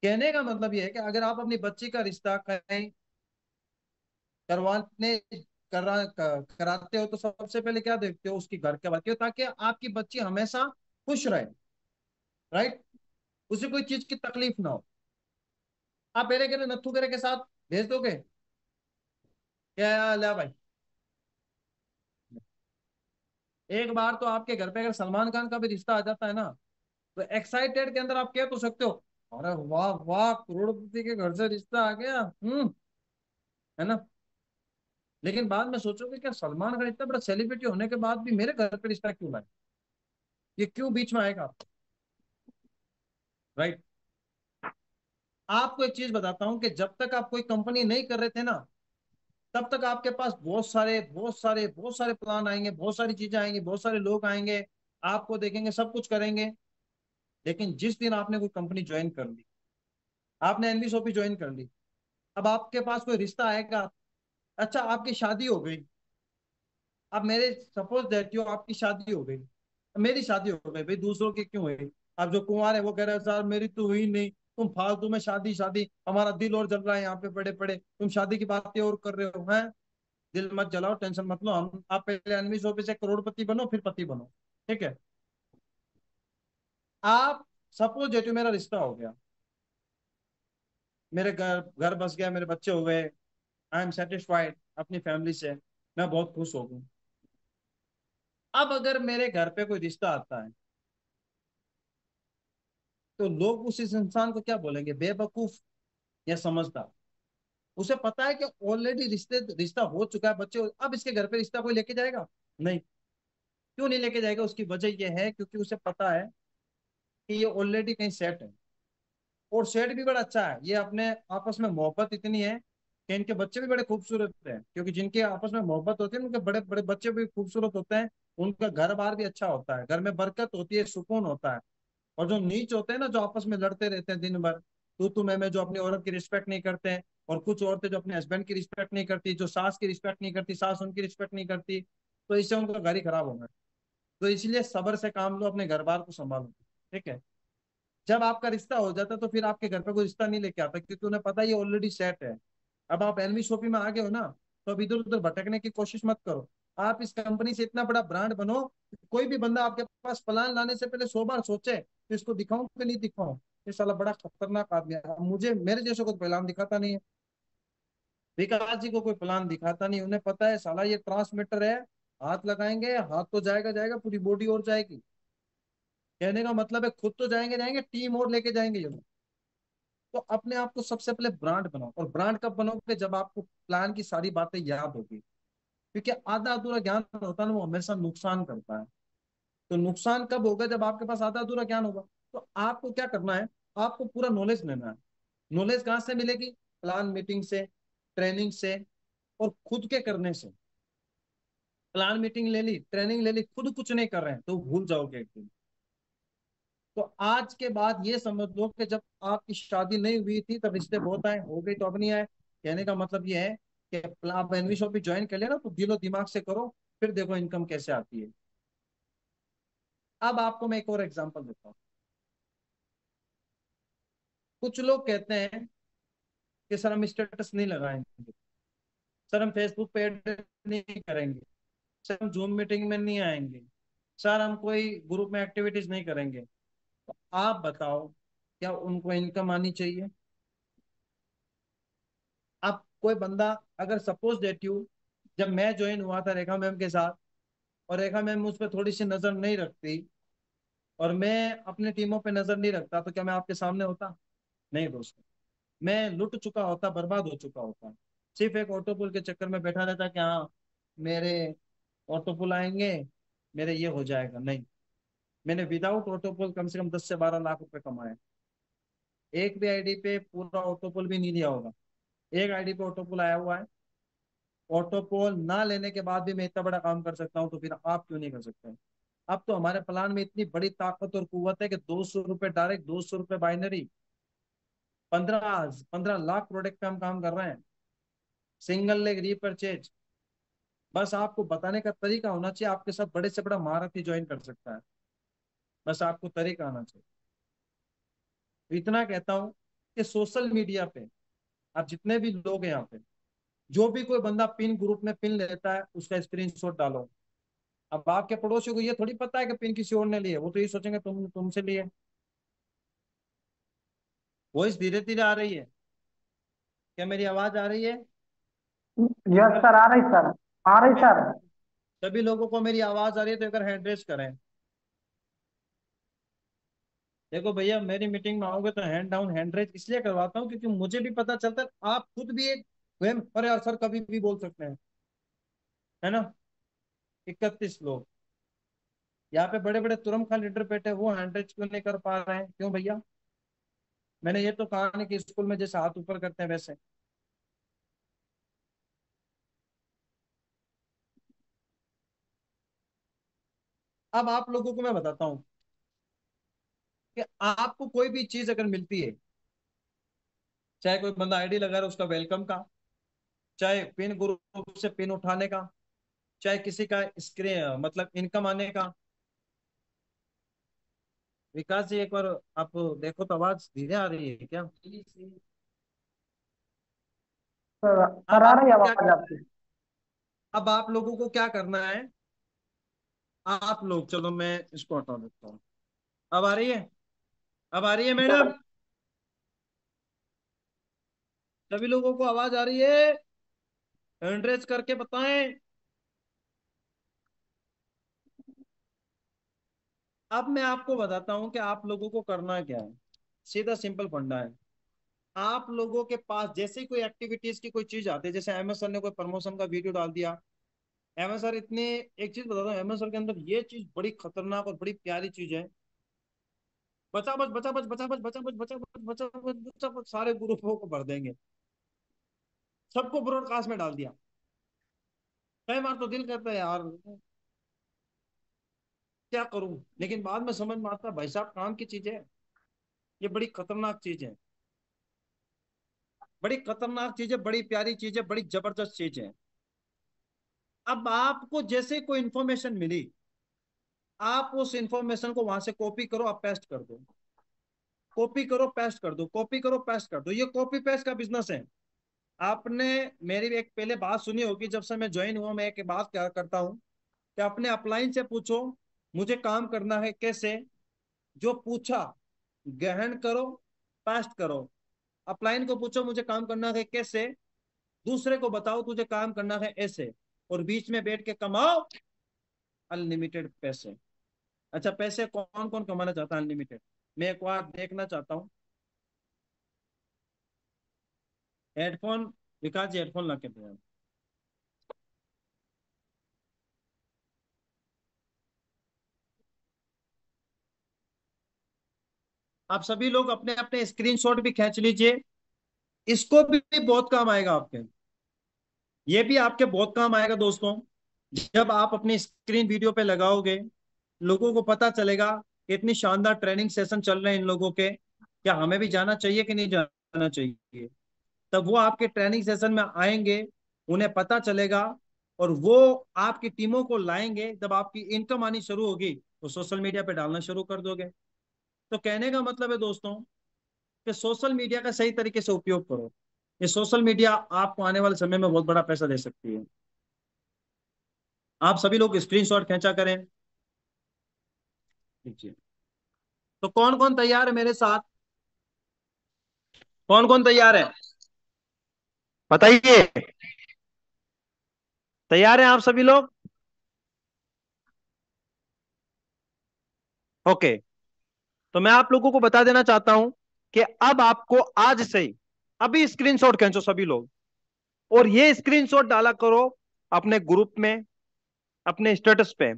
कहने का मतलब ये है कि अगर आप अपनी बच्ची का रिश्ता कहीं करवाने कराते हो तो सबसे पहले क्या देखते हो, उसकी घर के बात क्यों, ताकि आपकी बच्ची हमेशा खुश रहे, राइट, उसे कोई चीज की तकलीफ ना हो। आप मेरे के नथु करे के साथ भेज दोगे क्या, ले भाई। एक बार तो आपके घर पे अगर सलमान खान का भी रिश्ता आ जाता है ना, तो एक्साइटेड के अंदर आप कह तो सकते हो, अरे वाह वाह, करोड़पति के घर से रिश्ता आ गया, है ना। लेकिन बाद में सोचोगे क्या, सलमान खान इतना बड़ा सेलिब्रिटी होने के बाद भी मेरे घर पे रिश्ता क्यों लाए, ये क्यों बीच में आएगा, राइट। आपको एक चीज बताता हूं कि जब तक आप कोई कंपनी नहीं कर रहे थे ना, तब तक आपके पास बहुत सारे प्लान आएंगे, बहुत सारी चीजें आएंगी, बहुत सारे लोग आएंगे, आपको देखेंगे, सब कुछ करेंगे। लेकिन जिस दिन आपने कोई कंपनी ज्वाइन कर ली, आपने एनवीसोपी ज्वाइन कर ली, अब आपके पास कोई रिश्ता आएगा। अच्छा, आपकी शादी हो गई, अब मेरे सपोज दैट यू आपकी शादी हो गई, मेरी शादी हो गई भाई, दूसरों की क्यों हुई। अब जो कुंवार है वो कह रहे हैं सर मेरी तो हुई नहीं, तुम फालतू में शादी शादी, हमारा दिल और जल रहा है यहाँ पे पड़े पड़े, तुम शादी की बातें और कर रहे हो हैं। दिल मत जलाओ, टेंशन मत लो, हम आप पहले अनवी शॉपी से करोड़पति बनो फिर पति बनो, ठीक है। आप सपोज दैट मेरा रिश्ता हो गया, मेरे घर घर बस गया, मेरे बच्चे हो गए, आई एम सेटिस्फाइड अपनी फैमिली से, मैं बहुत खुश हो गई। अब अगर मेरे घर पे कोई रिश्ता आता है, तो लोग उस इस इंसान को क्या बोलेंगे, बेवकूफ या समझदार। उसे पता है कि ऑलरेडी रिश्ता हो चुका है, बच्चे अब इसके घर पे रिश्ता कोई लेके जाएगा नहीं। क्यों नहीं लेके जाएगा, उसकी वजह यह है क्योंकि उसे पता है कि ये ऑलरेडी कहीं सेट है, और सेट भी बड़ा अच्छा है, ये अपने आपस में मोहब्बत इतनी है कि इनके बच्चे भी बड़े खूबसूरत हैं, क्योंकि जिनके आपस में मोहब्बत होती है उनके बड़े बड़े बच्चे भी खूबसूरत होते हैं, उनका घर बार भी अच्छा होता है, घर में बरकत होती है, सुकून होता है। और जो नीच होते हैं ना, जो आपस में लड़ते रहते हैं दिन भर, तू मैं जो अपनी औरत की रिस्पेक्ट नहीं करते हैं, और कुछ औरतें जो अपने हस्बैंड की रिस्पेक्ट नहीं करती, जो सास की रिस्पेक्ट नहीं करती, सास उनकी रिस्पेक्ट नहीं करती, तो इससे उनका घर ही खराब होगा। तो इसलिए सब्र से काम लो, अपने घर बार को संभालो, ठीक है। जब आपका रिश्ता हो जाता है तो फिर आपके घर पे कोई रिश्ता नहीं लेके आता, क्योंकि उन्हें पता है ये ऑलरेडी सेट है। अब आप एनवी शॉपी में आ गए हो ना, तो अब इधर उधर भटकने की कोशिश मत करो। आप इस कंपनी से इतना बड़ा ब्रांड बनो, कोई भी बंदा आपके पास प्लान लाने से पहले 100 बार सोचे कि इसको दिखाऊं कि नहीं दिखाऊं, ये साला बड़ा खतरनाक आदमी है। अब मुझे मेरे जैसे को प्लान दिखाता नहीं है, विकास जी को कोई प्लान दिखाता नहीं, उन्हें पता है साला ये ट्रांसमीटर है, हाथ लगाएंगे हाथ तो जाएगा जाएगा, पूरी बॉडी और जाएगी। कहने का मतलब है खुद तो जाएंगे जाएंगे, टीम और लेके जाएंगे ये लोग। तो अपने आप को सबसे पहले ब्रांड बनाओ, और ब्रांड कब बनोगे, जब आपको प्लान की सारी बातें याद होगी। क्योंकि आधा अधूरा ज्ञान होता है ना, वो हमेशा नुकसान करता है। तो नुकसान कब होगा, जब आपके पास आधा अधूरा ज्ञान होगा। तो आपको क्या करना है, आपको पूरा नॉलेज लेना है। नॉलेज कहाँ से मिलेगी, प्लान मीटिंग से, ट्रेनिंग से, और खुद के करने से। प्लान मीटिंग ले ली, ट्रेनिंग ले ली, खुद कुछ नहीं कर रहे हैं तो भूल जाओगे एक दिन। तो आज के बाद ये समझ लो कि जब आपकी शादी नहीं हुई थी तब रिश्ते बहुत आए, हो गई तो अब नहीं आए। कहने का मतलब ये है कि आप एनवी शॉप भी ज्वाइन कर लेना, तो दिलो दिमाग से करो, फिर देखो इनकम कैसे आती है। अब आपको मैं एक और एग्जांपल देता हूँ। कुछ लोग कहते हैं कि सर हम स्टेटस नहीं लगाएंगे, सर हम फेसबुक पे ऐड नहीं करेंगे, सर हम जूम मीटिंग में नहीं आएंगे, सर हम कोई ग्रुप में एक्टिविटीज नहीं करेंगे। तो आप बताओ, क्या उनको इनकम आनी चाहिए। अब कोई बंदा, अगर सपोज डेट यू, जब मैं ज्वाइन हुआ था रेखा मैम के साथ, और रेखा मैम मुझ पर थोड़ी सी नजर नहीं रखती, और मैं अपने टीमों पे नजर नहीं रखता, तो क्या मैं आपके सामने होता, नहीं दोस्तों। मैं लुट चुका होता, बर्बाद हो चुका होता। सिर्फ एक ऑटोपुल के चक्कर में बैठा रहता कि हाँ मेरे ऑटोपुल आएंगे, मेरे ये हो जाएगा, नहीं। मैंने विदाउट ऑटोपुल कम से कम 10 से 12 लाख रुपए कमाए। एक भी आईडी पे पूरा ऑटोपुल भी नहीं लिया होगा, एक आईडी पे ऑटोपुल आया हुआ है। ऑटोपोल ना लेने के बाद भी मैं इतना बड़ा काम कर सकता हूँ, तो फिर आप क्यों नहीं कर सकते। अब तो हमारे प्लान में इतनी बड़ी ताकत और कुवत है कि 200 रुपये डायरेक्ट, 200 रुपये बाइनरी, 15 लाख प्रोडक्ट पे हम काम कर रहे हैं, सिंगल लेग रीपरचेज। बस आपको बताने का तरीका होना चाहिए, आपके साथ बड़े से बड़ा महारथी ज्वाइन कर सकता है, बस आपको तरीका आना चाहिए। तो इतना कहता हूँ कि सोशल मीडिया पे आप जितने भी लोग हैं यहाँ पे, जो भी कोई बंदा पिन ग्रुप में पिन लेता है उसका स्क्रीनशॉट डालो। अब आपके पड़ोसियों को ये थोड़ी पता है कि पिन किसी और ने लिए, वो तो ये सोचेंगे तुमसे लिए। वॉइस धीरे धीरे आ रही है, क्या मेरी आवाज आ रही है? एक यस बार सर, आ रही सर, आ रही मैं, सर। सभी लोगों को मेरी आवाज आ रही है तो एक बार हैंड रेस करें। देखो भैया, मेरी मीटिंग में आओगे तो हैंड डाउन हैंड रेस इसलिए करवाता हूँ क्योंकि मुझे भी पता चलता है आप खुद भी एक वहम, अरे यार सर कभी भी बोल सकते हैं, है ना। 31 लोग यहाँ पे बड़े बड़े तुरम खा लीडर बैठे हैं, वो हैंड रेस क्यों नहीं कर पा रहे हैं? क्यों भैया? मैंने ये तो कहा नहीं कि स्कूल में जैसे हाथ ऊपर करते हैं वैसे। अब आप लोगों को मैं बताता हूँ कि आपको कोई भी चीज अगर मिलती है, चाहे कोई बंदा आईडी लगा रहा है उसका वेलकम का, चाहे पिन ग्रुप से पिन उठाने का, चाहे किसी का स्क्रीन मतलब इनकम आने का। विकास जी एक बार आप देखो तो आवाज धीरे आ रही है क्या? सर सर, अब आ आप रही क्या आवाज करना है? आपकी? अब आप लोगों को क्या करना है? आप लोग, चलो मैं इसको हटा देता हूँ। अब आ रही है? अब आ रही है सर मैडम? सभी लोगों को आवाज आ रही है? एड्रेस करके बताएं। अब मैं आपको बताता हूं कि आप लोगों को करना क्या है। सीधा सिंपल फंडा है। आप लोगों के पास जैसे ही कोई एक्टिविटीज की कोई चीज आती है, जैसे एमएस सर ने कोई प्रमोशन का वीडियो डाल दिया, एमएस सर इतने, एक चीज बताता हूँ, एमएस सर के अंदर ये चीज बड़ी खतरनाक और बड़ी प्यारी चीज है। बचा बच बचा बच बचा बच बचा बच बचा बच बचा बच बचा बच सारे ग्रुपों को भर देंगे, सबको ब्रॉडकास्ट में डाल दिया। कई बार तो दिल करता है यार क्या करूं, लेकिन बाद में समझ में आता है भाई साहब काम की चीज है, ये बड़ी खतरनाक चीज है, बड़ी खतरनाक चीज है, बड़ी प्यारी चीज है, बड़ी जबरदस्त चीज है। अब आपको जैसे कोई इंफॉर्मेशन मिली, आप उस इंफॉर्मेशन को वहां से कॉपी करो, आप पेस्ट कर दो, कॉपी करो पेस्ट कर दो, कॉपी करो पेस्ट कर दो, ये कॉपी पेस्ट का बिजनेस है। आपने मेरी भी एक पहले बात सुनी होगी, जब से मैं ज्वाइन हुआ मैं एक बात क्या करता हूँ कि अपने अपलाइन से पूछो मुझे काम करना है कैसे, जो पूछा ग्रहण करो, पेस्ट करो। अपलाइन को पूछो मुझे काम करना है कैसे, दूसरे को बताओ तुझे काम करना है ऐसे, और बीच में बैठ के कमाओ अनलिमिटेड पैसे। अच्छा, पैसे कौन कौन कमाना चाहता है अनलिमिटेड? मैं एक बार देखना चाहता हूँ। हेडफोन, विकास जी हेडफोन ला के दो। आप सभी लोग अपने अपने स्क्रीनशॉट भी खींच लीजिए, इसको भी बहुत काम आएगा आपके, ये भी आपके बहुत काम आएगा दोस्तों। जब आप अपनी स्क्रीन वीडियो पे लगाओगे, लोगों को पता चलेगा कि इतनी शानदार ट्रेनिंग सेशन चल रहे हैं इन लोगों के, क्या हमें भी जाना चाहिए कि नहीं जाना चाहिए? तब वो आपके ट्रेनिंग सेशन में आएंगे, उन्हें पता चलेगा, और वो आपकी टीमों को लाएंगे। जब आपकी इनकम आनी शुरू होगी तो सोशल मीडिया पे डालना शुरू कर दोगे। तो कहने का मतलब है दोस्तों कि सोशल मीडिया का सही तरीके से उपयोग करो। ये सोशल मीडिया आपको आने वाले समय में बहुत बड़ा पैसा दे सकती है। आप सभी लोग स्क्रीनशॉट खींचा करें। देखिए, तो कौन कौन तैयार है मेरे साथ? कौन कौन तैयार है बताइए? तैयार हैं आप सभी लोग? ओके। तो मैं आप लोगों को बता देना चाहता हूं कि अब आपको आज से ही अभी स्क्रीनशॉट खींचो सभी लोग, और ये स्क्रीनशॉट डाला करो अपने ग्रुप में, अपने स्टेटस पे,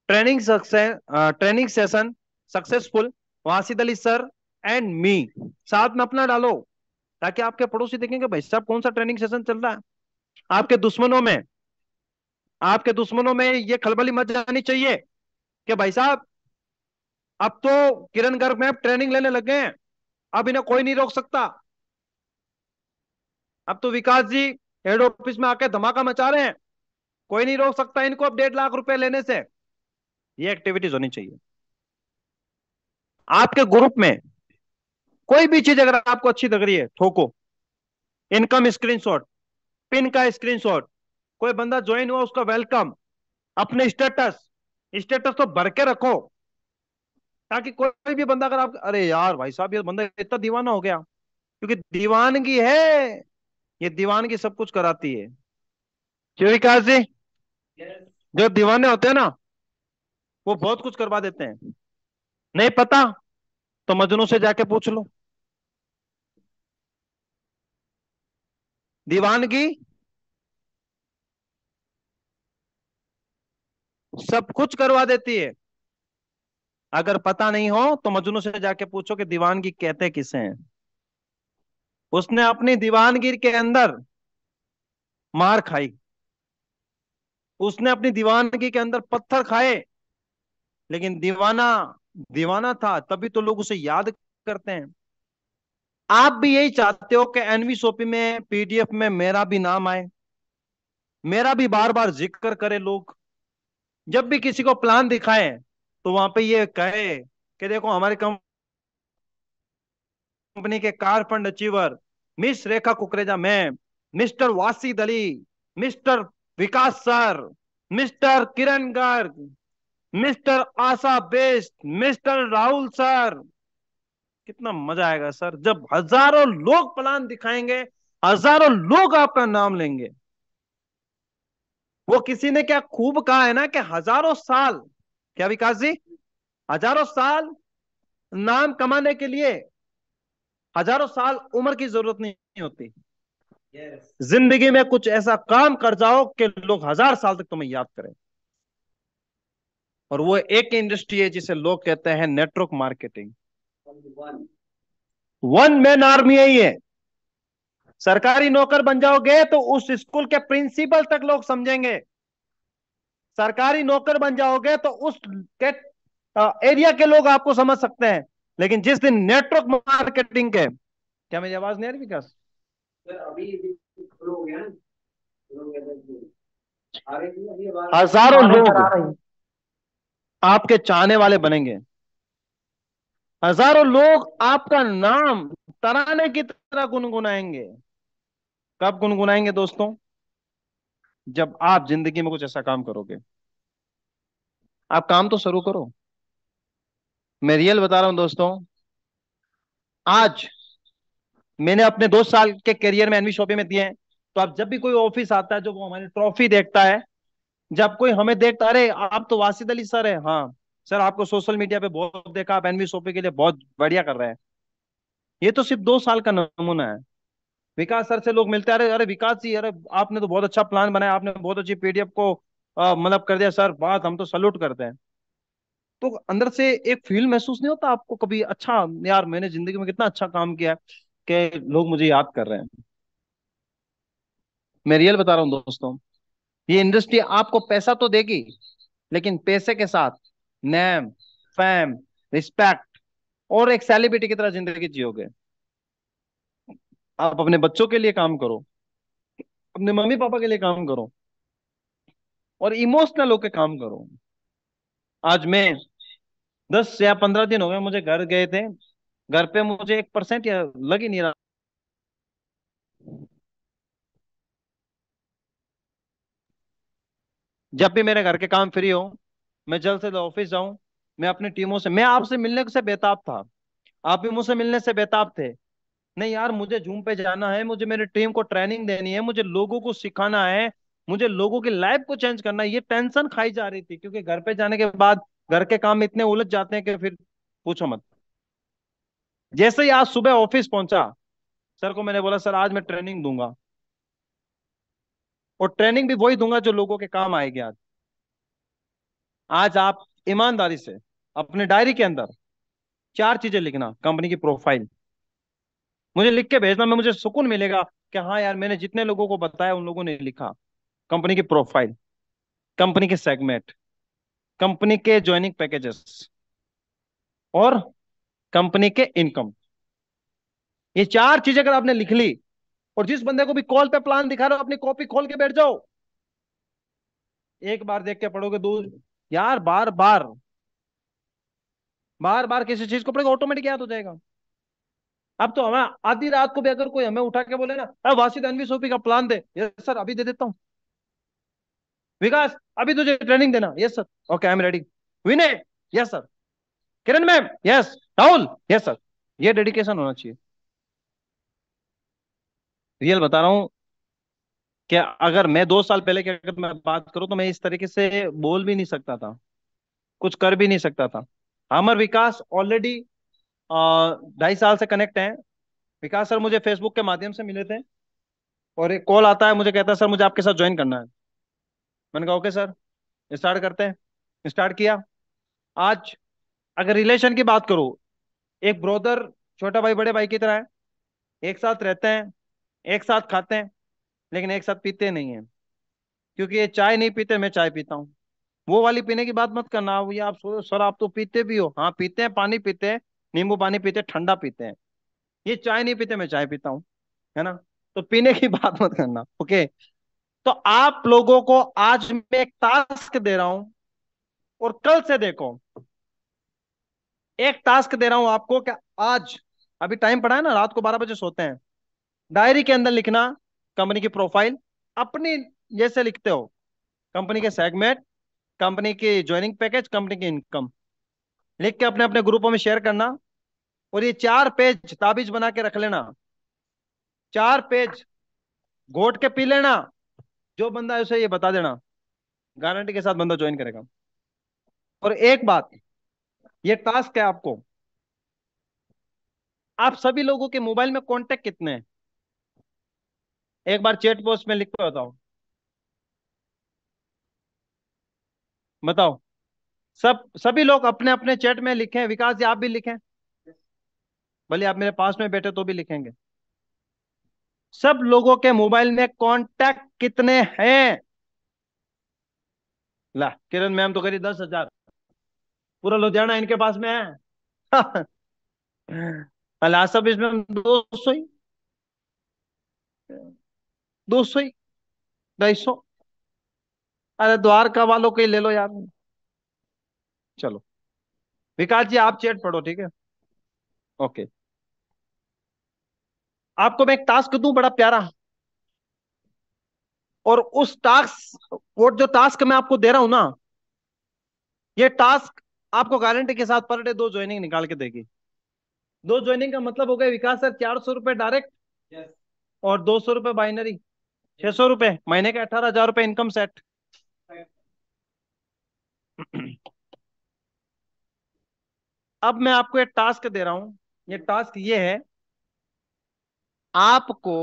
training session successful, Wasid Ali sir and me, साथ में अपना डालो, ताकि आपके पड़ोसी देखेंगे भाई साहब कौन सा ट्रेनिंग सेशन चल रहा है। आपके दुश्मनों में, आपके दुश्मनों में ये खलबली मच जानी चाहिए कि भाई साहब अब तो किरण गर्ग में ट्रेनिंग लेने लग गए हैं, अब इन्हें कोई नहीं रोक सकता। अब तो विकास जी हेड ऑफिस में आके धमाका मचा रहे हैं, कोई नहीं रोक सकता इनको अब 1.5 लाख रुपए लेने से। ये एक्टिविटीज होनी चाहिए आपके ग्रुप में। कोई भी चीज अगर आपको अच्छी लग रही है ठोको, इनकम स्क्रीनशॉट, पिन का स्क्रीनशॉट, कोई बंदा ज्वाइन हुआ उसका वेलकम, अपने स्टेटस, स्टेटस तो भर के रखो, ताकि कोई भी बंदा अगर आप, अरे यार भाई साहब ये बंदा इतना दीवाना हो गया, क्योंकि दीवानगी है, ये दीवानगी सब कुछ कराती है। क्यों विकास जी? जो दीवाने होते हैं ना, वो बहुत कुछ करवा देते हैं। नहीं पता तो मजनू से जाके पूछ लो। दीवानगी सब कुछ करवा देती है। अगर पता नहीं हो तो मजनू से जाके पूछो कि दीवानगी कहते किसे हैं। उसने अपनी दीवानगी के अंदर मार खाई, उसने अपनी दीवानगी के अंदर पत्थर खाए, लेकिन दीवाना दीवाना था, तभी तो लोग उसे याद करते हैं। आप भी यही चाहते हो कि एनवी शोपी में, पीडीएफ में मेरा भी नाम आए, मेरा भी बार बार जिक्र करे लोग, जब भी किसी को प्लान दिखाएं तो वहां पे ये कहे कि देखो हमारी कंपनी के car fund achiever miss Rekha Kukreja ma'am, mister Wasid Ali, mister Vikas sir, mister Kiran Garg, mister Asha best, mister Rahul sir. कितना मजा आएगा सर जब हजारों लोग प्लान दिखाएंगे, हजारों लोग आपका नाम लेंगे। वो किसी ने क्या खूब कहा है ना कि हजारों साल, क्या विकास जी, हजारों साल नाम कमाने के लिए हजारों साल उम्र की जरूरत नहीं होती। जिंदगी में कुछ ऐसा काम कर जाओ कि लोग 1000 साल तक तुम्हें याद करें। और वो एक इंडस्ट्री है जिसे लोग कहते हैं network marketing. One man army है ये। सरकारी नौकर बन जाओगे तो उस स्कूल के प्रिंसिपल तक लोग समझेंगे। सरकारी नौकर बन जाओगे तो उस के एरिया के लोग आपको समझ सकते हैं। लेकिन जिस दिन नेटवर्क मार्केटिंग के, क्या मेरी आवाज नहीं आ रही विकास? हजारों आ रही सर, लोग आ रही। आपके चाहने वाले बनेंगे, हजारों लोग आपका नाम तराने की तरह गुनगुनाएंगे। कब गुनगुनाएंगे दोस्तों? जब आप जिंदगी में कुछ ऐसा काम करोगे। आप काम तो शुरू करो। मैं रियल बता रहा हूं दोस्तों। आज मैंने अपने 2 साल के करियर में एनवी शॉपी में दिए हैं। तो अब जब भी कोई ऑफिस आता है जो वो हमारी ट्रॉफी देखता है, जब कोई हमें देखता, अरे आप तो वासिद अली सर है, हाँ सर आपको सोशल मीडिया पे बहुत देखा, आप एनवी शॉपी के लिए बहुत बढ़िया कर रहे हैं। ये तो सिर्फ 2 साल का नमूना है। विकास सर से लोग मिलते हैं, अरे अरे विकास जी, अरे आपने तो बहुत अच्छा प्लान बनाया, आपने बहुत अच्छी पीडीएफ को मतलब कर दिया सर, बात हम तो सल्यूट करते हैं। तो अंदर से एक फील महसूस नहीं होता आपको कभी, अच्छा यार मैंने जिंदगी में कितना अच्छा काम किया है कि लोग मुझे याद कर रहे हैं। मैं रियल बता रहा हूँ दोस्तों। ये इंडस्ट्री आपको पैसा तो देगी, लेकिन पैसे के साथ नेम, फैम, रिस्पेक्ट और एक सेलिब्रिटी की तरह जिंदगी जियोगे। आप अपने बच्चों के लिए काम करो, अपने मम्मी पापा के लिए काम करो, और इमोशनल होकर काम करो। आज मैं 10 या 15 दिन हो गए मुझे घर गए थे, घर पे मुझे 1% या लग ही नहीं रहा। जब भी मेरे घर के काम फ्री हो, मैं जल्द से जल्द ऑफिस जाऊं, मैं अपनी टीमों से, मैं आपसे मिलने से बेताब था, आप भी मुझसे मिलने से बेताब थे। नहीं यार मुझे जूम पे जाना है, मुझे मेरी टीम को ट्रेनिंग देनी है, मुझे लोगों को सिखाना है, मुझे लोगों की लाइफ को चेंज करना है। ये टेंशन खाई जा रही थी, क्योंकि घर पे जाने के बाद घर के काम में इतने उलझ जाते हैं कि फिर पूछो मत। जैसे ही आज सुबह ऑफिस पहुंचा, सर को मैंने बोला सर आज मैं ट्रेनिंग दूंगा, और ट्रेनिंग भी वही दूंगा जो लोगों के काम आएगी। आज आज आप ईमानदारी से अपने डायरी के अंदर 4 चीजें लिखना। कंपनी की प्रोफाइल मुझे लिख के भेजना, मैं मुझे सुकून मिलेगा कि हाँ यार मैंने जितने लोगों को बताया उन लोगों ने लिखा। कंपनी की प्रोफाइल, कंपनी के सेगमेंट, कंपनी के ज्वाइनिंग पैकेजेस, और कंपनी के इनकम। ये 4 चीजें अगर आपने लिख ली, और जिस बंदे को भी कॉल पे प्लान दिखा रहे हो अपनी कॉपी खोल के बैठ जाओ, एक बार देख के पढ़ोगे दूर, यार बार बार बार बार किसी चीज को पढ़ेगा ऑटोमेटिक याद हो जाएगा। अब तो हमें आधी रात को भी अगर कोई हमें उठा के बोले ना, अरे वासिद एनवी सोपी का प्लान दे, यस सर अभी दे देता हूँ। विकास अभी तुझे ट्रेनिंग देना, yes sir, okay I am ready. Vinay, yes sir. Kiran ma'am, yes. Rahul, yes sir. ये डेडिकेशन होना चाहिए। रियल बता रहा हूँ कि अगर मैं 2 साल पहले की अगर मैं बात करूं तो मैं इस तरीके से बोल भी नहीं सकता था, कुछ कर भी नहीं सकता था। हम और विकास ऑलरेडी 2.5 साल से कनेक्ट हैं। विकास सर मुझे फेसबुक के माध्यम से मिले थे, और एक कॉल आता है, मुझे कहता है सर मुझे आपके साथ ज्वाइन करना है। मैंने कहा ओके सर, स्टार्ट करते हैं। स्टार्ट किया। आज अगर रिलेशन की बात करूं, एक ब्रदर छोटा भाई बड़े भाई की तरह है। एक साथ रहते हैं, एक साथ खाते हैं, लेकिन एक साथ पीते नहीं है। क्योंकि ये चाय नहीं पीते, मैं चाय पीता हूँ। वो वाली पीने की बात मत करना, ये आप सोचो सर आप तो पीते भी हो, हाँ पीते हैं, पानी पीते हैं, नींबू पानी पीते हैं, ठंडा पीते हैं। ये चाय नहीं पीते, मैं चाय पीता हूँ, है ना। तो पीने की बात मत करना, ओके। तो आप लोगों को आज मैं एक टास्क दे रहा हूं, और कल से देखो, एक टास्क दे रहा हूं आपको कि आज, अभी टाइम पड़ा है ना, रात को 12 बजे सोते हैं। डायरी के अंदर लिखना कंपनी की प्रोफाइल, अपनी जैसे लिखते हो, कंपनी के सेगमेंट, कंपनी की ज्वाइनिंग पैकेज, कंपनी की इनकम, लिख के अपने अपने ग्रुपों में शेयर करना। और ये 4 पेज ताबीज बना के रख लेना, 4 पेज घोट के पी लेना। जो बंदा है उसे ये बता देना, गारंटी के साथ बंदा ज्वाइन करेगा। और एक बात, ये टास्क है आपको, आप सभी लोगों के मोबाइल में कांटेक्ट कितने हैं, एक बार चैट बॉक्स में लिख के बताओ। बताओ। सभी लोग अपने अपने चैट में लिखें, विकास जी आप भी लिखें, भले आप मेरे पास में बैठे तो भी लिखेंगे। सब लोगों के मोबाइल में कांटेक्ट कितने हैं? ला, किरण मैम तो करी 10,000, पूरा लुधियाना इनके पास में है। अला सब इसमें 200 ही, 200 ही, 250। अरे द्वारका वालों को ही ले लो यार। चलो, विकास जी आप चैट पढ़ो, ठीक है, ओके। आपको मैं एक टास्क दूं बड़ा प्यारा, और उस टास्क, वो जो टास्क मैं आपको दे रहा हूं ना, ये टास्क आपको गारंटी के साथ पर डे 2 ज्वाइनिंग निकाल के देगी। 2 ज्वाइनिंग का मतलब हो गया विकास सर 400 रुपए डायरेक्ट, और 200 रुपए बाइनरी, 600 रुपए महीने के, 18,000 रुपए इनकम सेट। अब मैं आपको एक टास्क दे रहा हूं, ये टास्क ये है, आपको